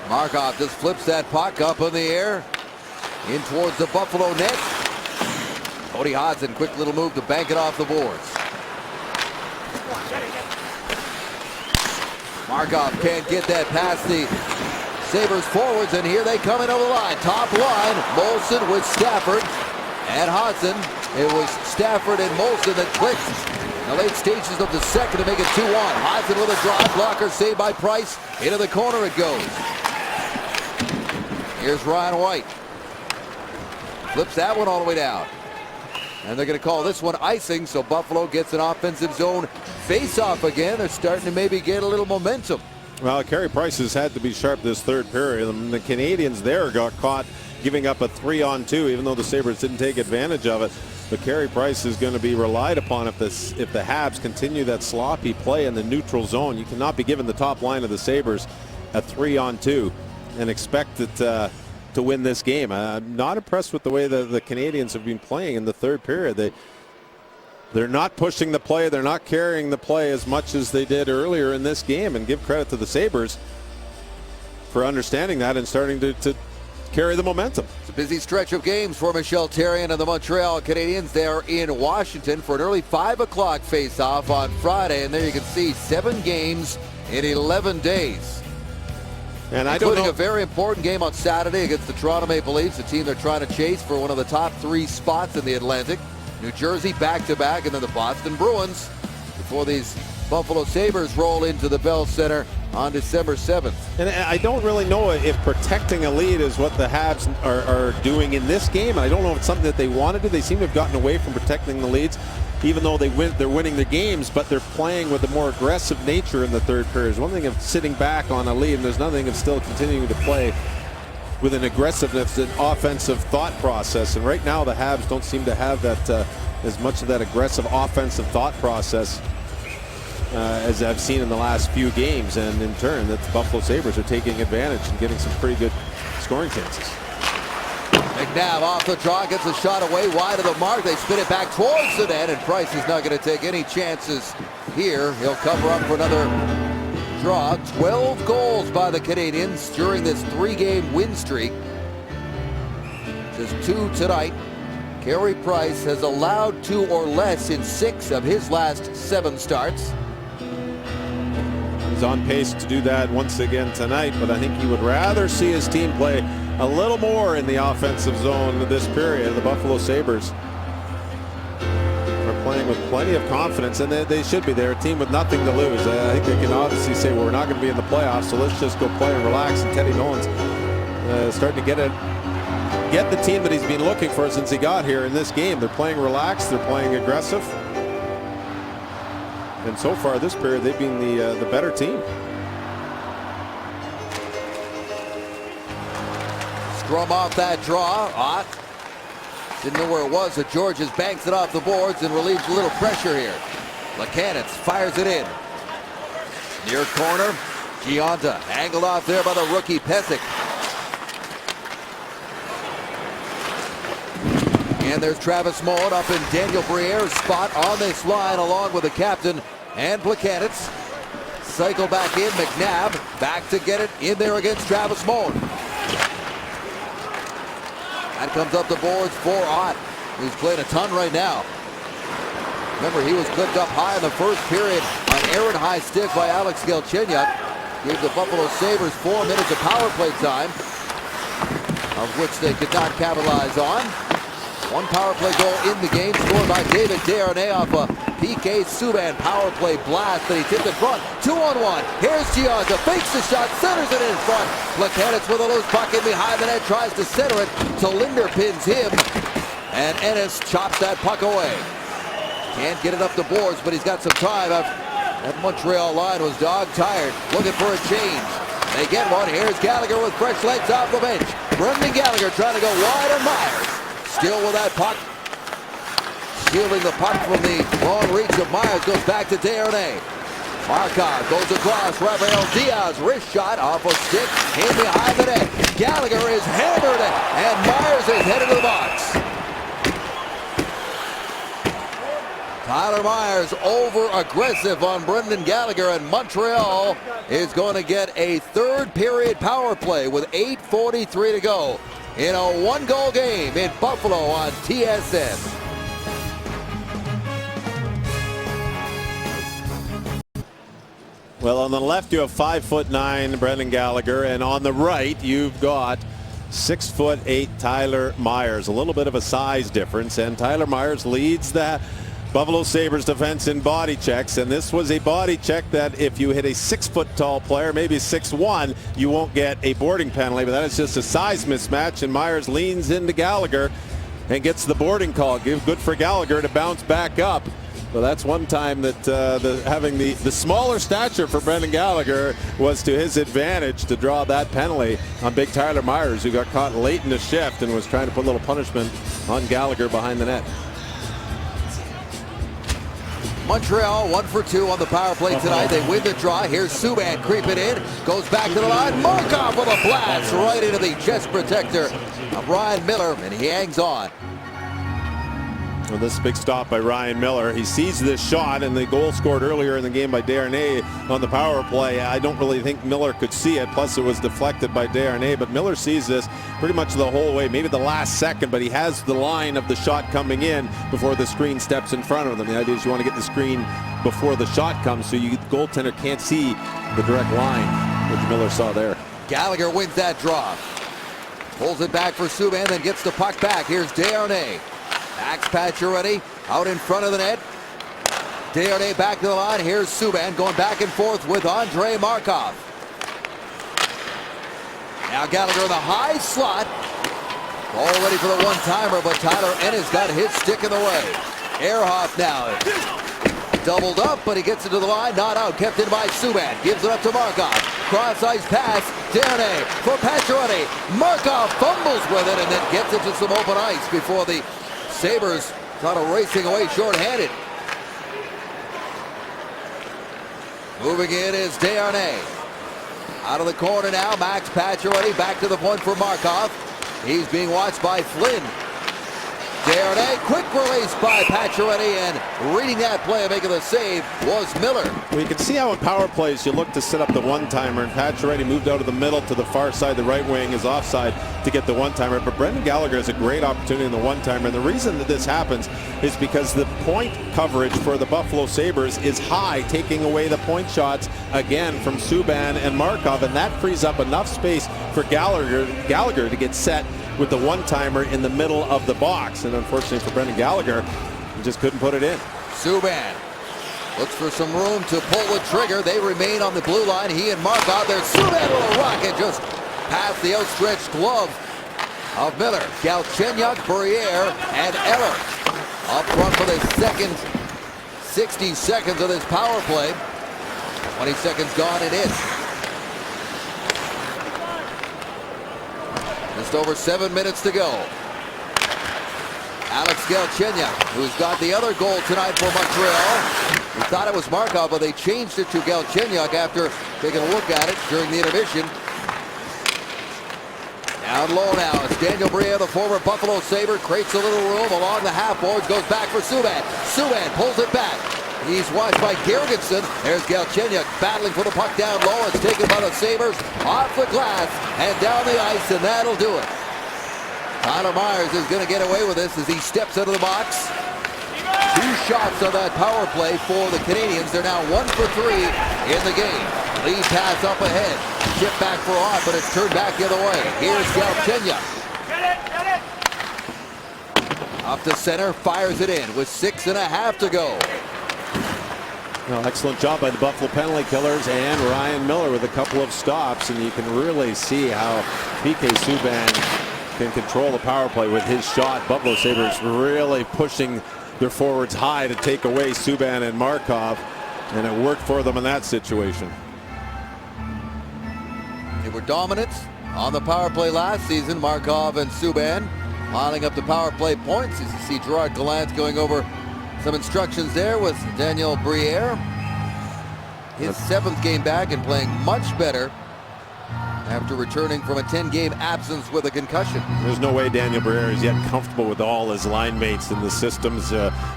Markov just flips that puck up in the air in towards the Buffalo net. Cody Hodgson, quick little move to bank it off the boards. Markov can't get that past the Sabres forwards, and here they come in over the line. Top line, Molson with Stafford and Hodgson. It was Stafford and Molson that clicked in the late stages of the second to make it 2-1. Hodgson with a draw blocker, saved by Price. Into the corner it goes. Here's Ryan White. Flips that one all the way down. And they're going to call this one icing, so Buffalo gets an offensive zone face-off again. They're starting to maybe get a little momentum. Well, Carey Price has had to be sharp this third period. The Canadiens there got caught giving up a 3-on-2, even though the Sabres didn't take advantage of it. But Carey Price is going to be relied upon if the Habs continue that sloppy play in the neutral zone. You cannot be giving the top line of the Sabres a 3-on-2 and expect it to win this game. I'm not impressed with the way the Canadiens have been playing in the third period. They're not pushing the play. They're not carrying the play as much as they did earlier in this game, and give credit to the Sabres for understanding that and starting to carry the momentum. It's a busy stretch of games for Michel Therrien and the Montreal Canadiens. They are in Washington for an early 5 o'clock face-off on Friday, and there you can see 7 games in 11 days. And I don't know, a very important game on Saturday against the Toronto Maple Leafs, a team they're trying to chase for one of the top 3 spots in the Atlantic. New Jersey back-to-back, and then the Boston Bruins before these Buffalo Sabres roll into the Bell Center on December 7th. And I don't really know if protecting a lead is what the Habs are doing in this game. I don't know if it's something that they want to do. They seem to have gotten away from protecting the leads, even though they're winning the games, but they're playing with a more aggressive nature in the third period. There's one thing of sitting back on a lead, and there's another thing of still continuing to play with an aggressiveness and offensive thought process. And right now the Habs don't seem to have that as much of that aggressive offensive thought process as I've seen in the last few games, and in turn that the Buffalo Sabres are taking advantage and getting some pretty good scoring chances. McNabb off the draw, gets a shot away wide of the mark. They spin it back towards the net, and Price is not going to take any chances here. He'll cover up for another draw. 12 goals by the Canadiens during this 3-game win streak. Just 2 tonight. Carey Price has allowed 2 or less in 6 of his last 7 starts. He's on pace to do that once again tonight, but I think he would rather see his team play a little more in the offensive zone this period. The Buffalo Sabres are playing with plenty of confidence, and they should be. They're a team with nothing to lose. I think they can obviously say, well, we're not going to be in the playoffs, so let's just go play and relax. And Teddy Nolan's starting to get the team that he's been looking for since he got here in this game. They're playing relaxed. They're playing aggressive. And so far this period, they've been the better team. Strum off that draw. Ott didn't know where it was, so Georges banks it off the boards and relieves a little pressure here. Lakanitz fires it in. Near corner, Gionta angled off there by the rookie Pysyk. And there's Travis Mullen up in Daniel Briere's spot on this line along with the captain and Lakanitz. Cycle back in, McNabb back to get it in there against Travis Mullen. That comes up the boards for Ott, who's playing a ton right now. Remember, he was clipped up high in the first period on errant high stick by Alex Galchenyuk. Gave the Buffalo Sabres 4 minutes of power play time, of which they could not capitalize on. One power play goal in the game, scored by David Desharnais off a PK Subban power play blast that he tipped in front. 2-on-1. Here's Gionta, fakes the shot, centers it in front. Lakanitz with a loose puck in behind the net, tries to center it. Linder pins him, and Ennis chops that puck away. Can't get it up the boards, but he's got some time. That Montreal line was dog-tired, looking for a change. They get one. Here's Gallagher with fresh legs off the bench. Brendan Gallagher trying to go wide on Myers. Still with that puck. Shielding the puck from the long reach of Myers. Goes back to Desharnais. Markov goes across. Rafael Diaz wrist shot off a stick in behind the net. Gallagher is hammered and Myers is headed to the box. Tyler Myers over aggressive on Brendan Gallagher, and Montreal is going to get a third period power play with 8:43 to go in a one-goal game in Buffalo on TSN. Well, on the left you have 5'9" Brendan Gallagher, and on the right you've got 6'8" Tyler Myers. A little bit of a size difference, and Tyler Myers leads the Buffalo Sabres defense in body checks, and this was a body check that if you hit a 6-foot-tall player, maybe 6'1", you won't get a boarding penalty, but that is just a size mismatch, and Myers leans into Gallagher and gets the boarding call. Good for Gallagher to bounce back up. Well, that's one time that having the smaller stature for Brendan Gallagher was to his advantage to draw that penalty on big Tyler Myers, who got caught late in the shift and was trying to put a little punishment on Gallagher behind the net. Montreal 1 for 2 on the power play tonight. They win the draw. Here's Subban creeping in. Goes back to the line. Markov with a blast right into the chest protector of Ryan Miller, and he hangs on. Well, this big stop by Ryan Miller. He sees this shot, and the goal scored earlier in the game by Desharnais on the power play. I don't really think Miller could see it, plus it was deflected by Desharnais, but Miller sees this pretty much the whole way, maybe the last second, but he has the line of the shot coming in before the screen steps in front of them. The idea is you want to get the screen before the shot comes, so the goaltender can't see the direct line, which Miller saw there. Gallagher wins that draw. Pulls it back for Subban, then gets the puck back. Here's Desharnais. Max Pacioretty out in front of the net. Desharnais back to the line. Here's Subban going back and forth with Andrei Markov. Now Gallagher in the high slot. All ready for the one-timer, but Tyler Ennis got his stick in the way. Ehrhoff now doubled up, but he gets it to the line. Not out. Kept in by Subban. Gives it up to Markov. Cross-ice pass. Desharnais for Pacioretty. Markov fumbles with it and then gets it to some open ice before the Sabres kind of racing away short-handed. Moving in is Desharnais. Out of the corner now, Max Pacioretty back to the point for Markov. He's being watched by Flynn. Desharnais, quick release by Pacioretty, and reading that play and making the save was Miller. Well, you can see how in power plays you look to set up the one-timer, and Pacioretty moved out of the middle to the far side. The right wing is offside to get the one-timer, but Brendan Gallagher has a great opportunity in the one-timer, and the reason that this happens is because the point coverage for the Buffalo Sabres is high, taking away the point shots again from Subban and Markov, and that frees up enough space for Gallagher to get set with the one-timer in the middle of the box. And unfortunately for Brendan Gallagher, he just couldn't put it in. Subban looks for some room to pull the trigger. They remain on the blue line. He and Markov. There's Subban with a rocket just past the outstretched glove of Miller. Galchenyuk, Briere, and Eller up front for the second 60 seconds of this power play. 20 seconds gone and in. Just over 7 minutes to go. Alex Galchenyuk, who's got the other goal tonight for Montreal. We thought it was Markov, but they changed it to Galchenyuk after taking a look at it during the intermission. Down low now, it's Daniel Briere, the former Buffalo Sabre, creates a little room along the half boards, goes back for Subban. Subban pulls it back. He's watched by Girgensson. There's Galchenyuk battling for the puck down low. It's taken by the Sabres off the glass and down the ice, and that'll do it. Tyler Myers is going to get away with this as he steps into the box. 2 shots on that power play for the Canadiens. They're now 1 for 3 in the game. Lead pass up ahead. Chip back for Ott, but it's turned back the other way. Here's Galchenyuk. Up to center, fires it in with 6.5 to go. Well, excellent job by the Buffalo penalty killers and Ryan Miller with a couple of stops, and you can really see how PK Subban can control the power play with his shot. Buffalo Sabres really pushing their forwards high to take away Subban and Markov, and it worked for them in that situation. They were dominant on the power play last season. Markov and Subban piling up the power play points. As you see Gerard Gallant going over some instructions there with Daniel Briere. His 7th game back and playing much better after returning from a 10-game absence with a concussion. There's no way Daniel Briere is yet comfortable with all his line mates in the systems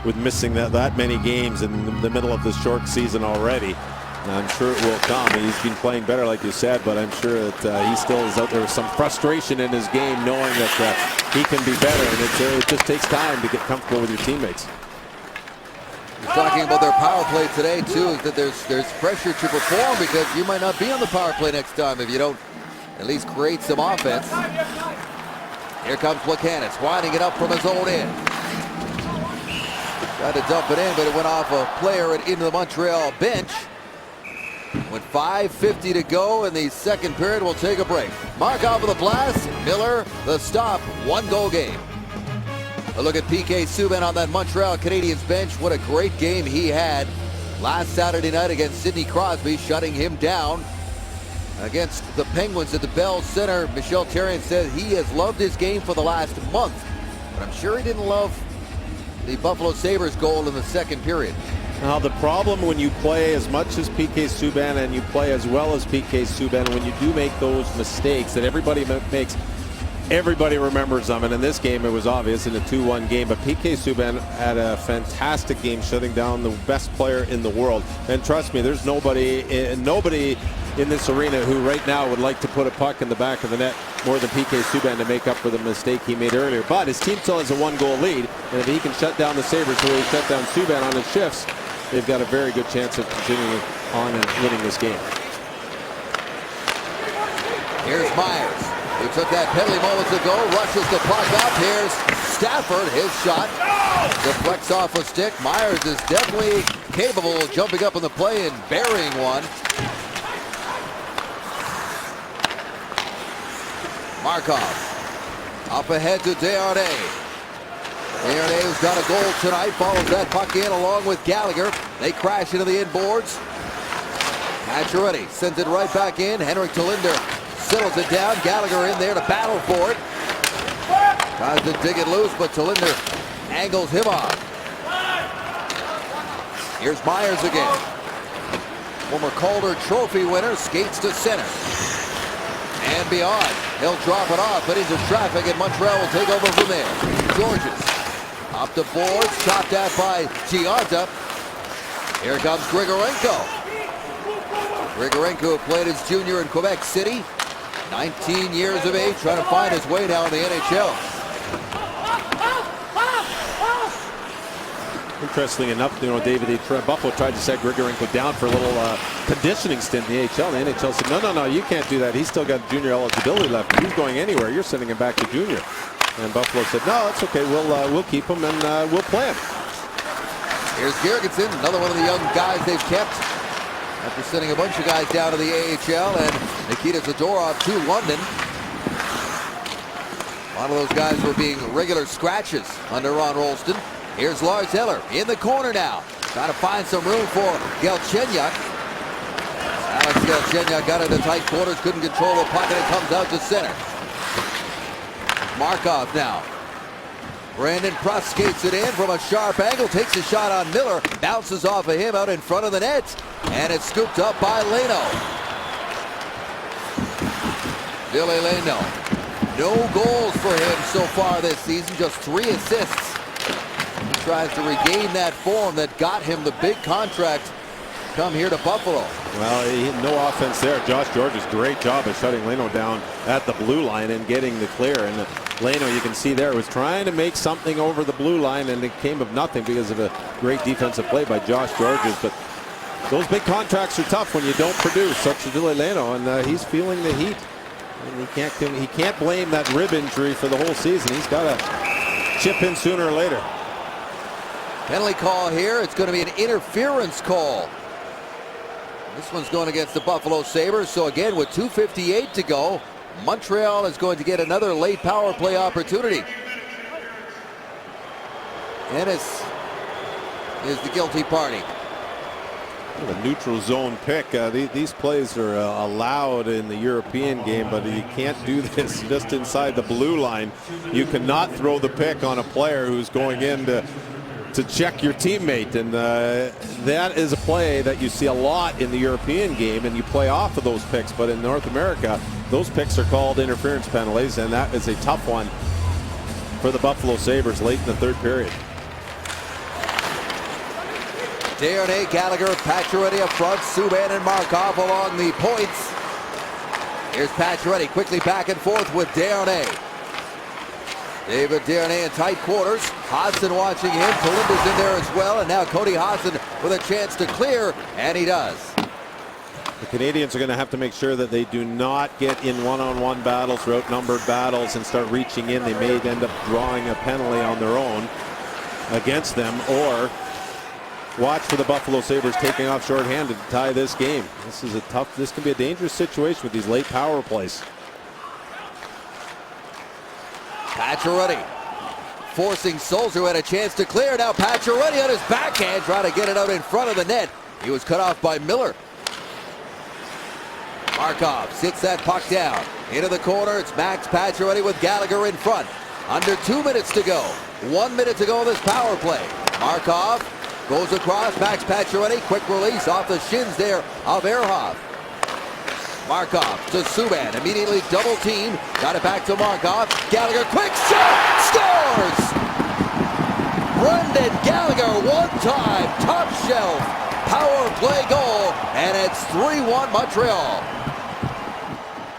with missing that many games in the middle of this short season already. And I'm sure it will come. He's been playing better, like you said, but I'm sure that he still is out there with some frustration in his game, knowing that he can be better, and it just takes time to get comfortable with your teammates. He's talking about their power play today, too, is that there's pressure to perform because you might not be on the power play next time if you don't at least create some offense. Here comes Plekanec, winding it up from his own end. Tried to dump it in, but it went off a player and into the Montreal bench. With 5:50 to go in the second period, we'll take a break. Markov with the blast, Miller the stop, 1-goal game. A look at PK Subban on that Montreal Canadiens bench. What a great game he had last Saturday night against Sidney Crosby, shutting him down. Against the Penguins at the Bell Center, Michel Therrien said he has loved his game for the last month, but I'm sure he didn't love the Buffalo Sabres goal in the second period. Now the problem when you play as much as PK Subban and you play as well as PK Subban, when you do make those mistakes that everybody makes, everybody remembers them. And in this game it was obvious in a 2-1 game, but PK Subban had a fantastic game shutting down the best player in the world. And trust me, there's nobody in this arena who right now would like to put a puck in the back of the net more than PK Subban to make up for the mistake he made earlier. But his team still has a 1-goal lead, and if he can shut down the Sabres the way he shut down Subban on his shifts, they've got a very good chance of continuing on and winning this game. Here's Myers, who took that penalty moments ago, rushes the puck up. Here's Stafford, his shot deflects off a stick. Myers is definitely capable of jumping up in the play and burying one. Markov up ahead to Desharnais. Desharnais, who's got a goal tonight, follows that puck in along with Gallagher. They crash into the inboards. Pacioretty sends it right back in. Henrik Tolinder settles it down. Gallagher in there to battle for it. Tries to dig it loose, but Tolinder angles him off. Here's Myers again. Former Calder Trophy winner skates to center. And beyond. He'll drop it off, but into traffic, and Montreal will take over from there. Georges up the boards, chopped out by Gionta. Here comes Grigorenko. Grigorenko played his junior in Quebec City. 19 years of age, trying to find his way now in the NHL. Interestingly enough, David, Buffalo tried to set Grigorenko down for a little conditioning stint in the AHL. And the NHL said, no, you can't do that. He's still got junior eligibility left. If he's going anywhere, you're sending him back to junior. And Buffalo said, no, it's okay. We'll keep him and we'll play him. Here's Girgensson, another one of the young guys they've kept after sending a bunch of guys down to the AHL, and Nikita Zadorov to London. A lot of those guys were being regular scratches under Ron Rolston. Here's Lars Eller in the corner now. Trying to find some room for Galchenyuk. Alex Galchenyuk got into tight quarters, couldn't control the puck, and it comes out to center. Markov now. Brandon Pruss skates it in from a sharp angle, takes a shot on Miller, bounces off of him out in front of the net, and it's scooped up by Leno. Billy Leno. No goals for him so far this season, just 3 assists. He tries to regain that form that got him the big contract come here to Buffalo. Well, no offense there. Josh George's great job of shutting Leno down at the blue line and getting the clear. And Leno, you can see there, was trying to make something over the blue line, and it came of nothing because of a great defensive play by Josh Georges. But those big contracts are tough when you don't produce, such as Billy Leno, and he's feeling the heat. And he can't blame that rib injury for the whole season. He's got to chip in sooner or later. Penalty call here. It's going to be an interference call. This one's going against the Buffalo Sabres. So again, with 2:58 to go, Montreal is going to get another late power play opportunity. Ennis is the guilty party. The neutral zone pick. These plays are allowed in the European game, but you can't do this just inside the blue line. You cannot throw the pick on a player who's going in to check your teammate, and that is a play that you see a lot in the European game, and you play off of those picks. But in North America, those picks are called interference penalties, and that is a tough one for the Buffalo Sabres late in the third period. Desharnais, Gallagher, Pacioretty up front, Subban and Markov along the points. Here's Pacioretty quickly back and forth with Desharnais. David Desharnais in tight quarters. Hodgson watching him. Tolinda's in there as well, and now Cody Hodgson with a chance to clear, and he does. The Canadians are going to have to make sure that they do not get in one-on-one battles or outnumbered battles and start reaching in. They may end up drawing a penalty on their own against them, or watch for the Buffalo Sabres taking off shorthanded to tie this game. This can be a dangerous situation with these late power plays. Pacioretty forcing Sulzer, who had a chance to clear. Now Pacioretty on his backhand trying to get it out in front of the net. He was cut off by Miller. Markov sits that puck down into the corner. It's Max Pacioretty with Gallagher in front. Under 2 minutes to go. 1 minute to go in this power play. Markov goes across. Max Pacioretty, quick release off the shins there of Ehrhoff. Markov to Subban, immediately double team. Got it back to Markov. Gallagher, quick shot, scores! Brendan Gallagher, one-time top shelf power play goal, and it's 3-1 Montreal.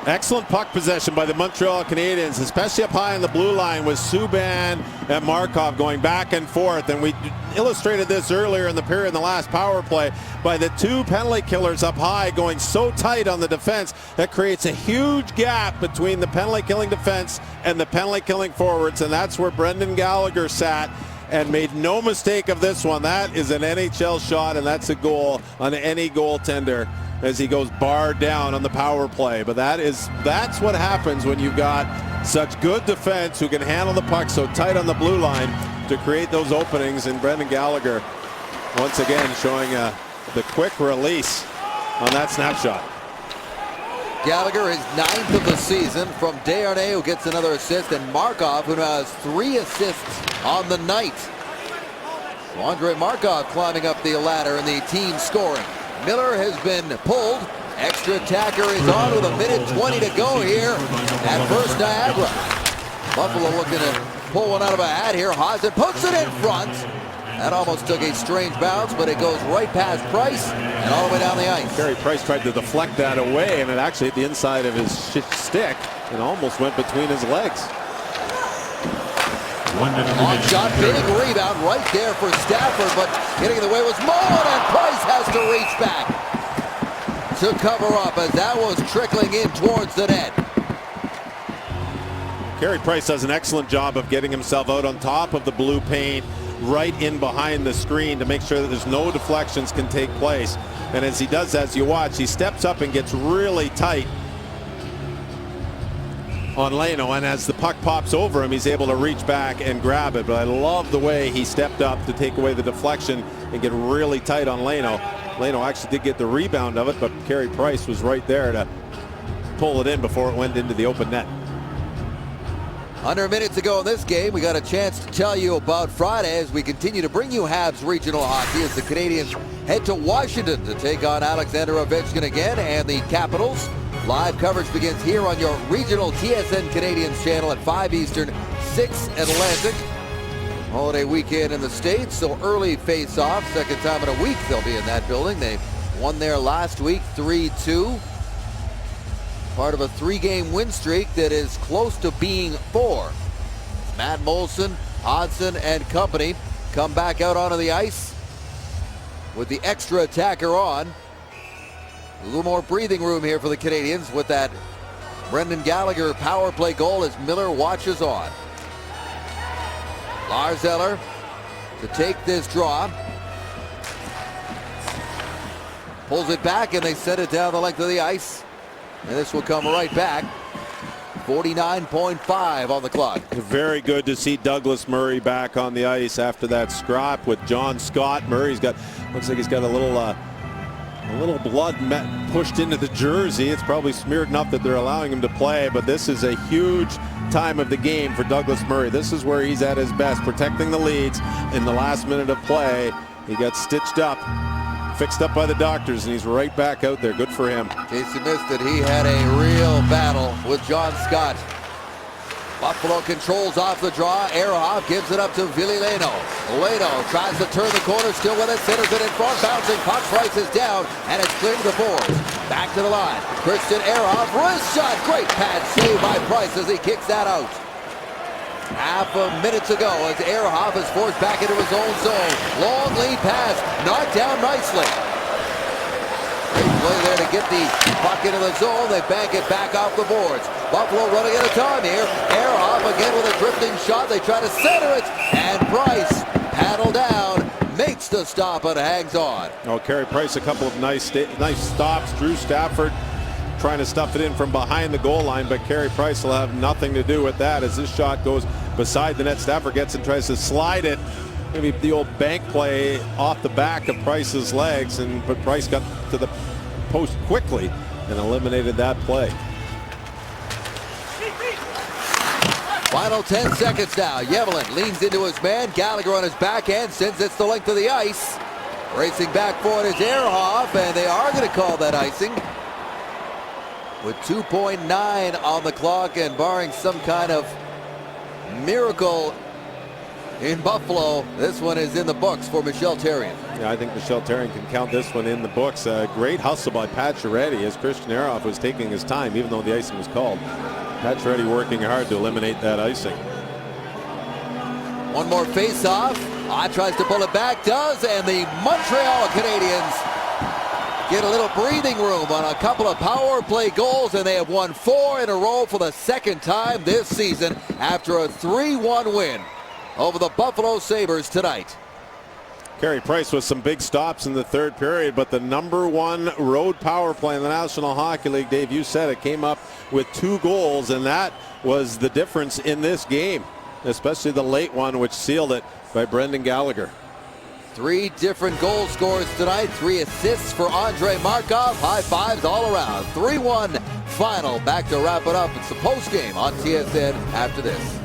Excellent puck possession by the Montreal Canadiens, especially up high on the blue line with Subban and Markov going back and forth. And we illustrated this earlier in the period in the last power play by the two penalty killers up high going so tight on the defense that creates a huge gap between the penalty killing defense and the penalty killing forwards. And that's where Brendan Gallagher sat and made no mistake of this one. That is an NHL shot, and that's a goal on any goaltender as he goes barred down on the power play. But that's what happens when you've got such good defense who can handle the puck so tight on the blue line to create those openings. And Brendan Gallagher once again showing the quick release on that snapshot. Gallagher is 9th of the season from Desharnais, who gets another assist, and Markov, who now has 3 assists on the night. So Andrei Markov climbing up the ladder in the team scoring. Miller has been pulled. Extra attacker is on with 1:20 to go here at First Niagara. Buffalo looking to pull one out of a hat here. Hodgson puts it in front. That almost took a strange bounce, but it goes right past Price and all the way down the ice. Carey Price tried to deflect that away, and it actually hit the inside of his stick and almost went between his legs. On shot, big rebound right there for Stafford, but getting in the way was Mullen, and Price has to reach back to cover up as that was trickling in towards the net. Carey Price does an excellent job of getting himself out on top of the blue paint, right in behind the screen to make sure that there's no deflections can take place. And as he does, as you watch, he steps up and gets really tight on Leno, and as the puck pops over him, he's able to reach back and grab it. But I love the way he stepped up to take away the deflection and get really tight on Leno. Leno actually did get the rebound of it, but Carey Price was right there to pull it in before it went into the open net. Under minutes ago in this game, we got a chance to tell you about Friday as we continue to bring you Habs regional hockey as the Canadians head to Washington to take on Alexander Ovechkin again and the Capitals. Live coverage begins here on your regional TSN Canadians channel at 5 Eastern, 6 Atlantic. Holiday weekend in the States, so early face-off. Second time in a week they'll be in that building. They won there last week, 3-2. Part of a 3-game win streak that is close to being 4. Matt Moulson, Hodgson, and company come back out onto the ice with the extra attacker on. A little more breathing room here for the Canadians with that Brendan Gallagher power play goal as Miller watches on. Lars Eller to take this draw. Pulls it back and they set it down the length of the ice. And this will come right back. 49.5 on the clock. Very good to see Douglas Murray back on the ice after that scrap with John Scott. Murray's got, looks like he's got a little blood pushed into the jersey. It's probably smeared enough that they're allowing him to play, but this is a huge time of the game for Douglas Murray. This is where he's at his best, protecting the leads in the last minute of play. He got stitched up, fixed up by the doctors, and he's right back out there. Good for him. In case you missed it, he had a real battle with John Scott. Buffalo controls off the draw. Ehrhoff gives it up to Ville Leno. Leno tries to turn the corner, still with it, centers it in front, bouncing puck. Price is down, and it's cleared to the boards. Back to the line. Christian Ehrhoff, wrist shot. Great pad save by Price as he kicks that out. Half a minute to go as Ehrhoff is forced back into his own zone. Long lead pass, knocked down nicely. Great play there to get the puck into the zone. They bank it back off the boards. Buffalo running out of time here. Ehrhoff again with a drifting shot. They try to center it, and Price paddle down, makes the stop and hangs on. Oh, Carey Price, a couple of nice stops. Drew Stafford trying to stuff it in from behind the goal line, but Carey Price will have nothing to do with that as this shot goes beside the net. Stafford gets and tries to slide it. Maybe the old bank play off the back of Price's legs, but Price got to the post quickly and eliminated that play. Final 10 seconds now. Yevlin leans into his man. Gallagher on his backhand sends it the length of the ice. Racing back for it is Ehrhoff, and they are going to call that icing. With 2.9 on the clock and barring some kind of miracle in Buffalo, this one is in the books for Michel Therrien. Yeah, I think Michel Therrien can count this one in the books. A great hustle by Pacioretty as Christian Ehrhoff was taking his time even though the icing was called. Pacioretty working hard to eliminate that icing. One more face-off. Tries to pull it back, does, and the Montreal Canadiens get a little breathing room on a couple of power play goals, and they have won 4 in a row for the second time this season after a 3-1 win over the Buffalo Sabres tonight. Carey Price with some big stops in the third period, but the #1 road power play in the National Hockey League, Dave, you said it, came up with 2 goals, and that was the difference in this game, especially the late one, which sealed it by Brendan Gallagher. 3 different goal scores tonight, 3 assists for Andrei Markov, high fives all around. 3-1 final. Back to wrap it up. It's the post game on TSN after this.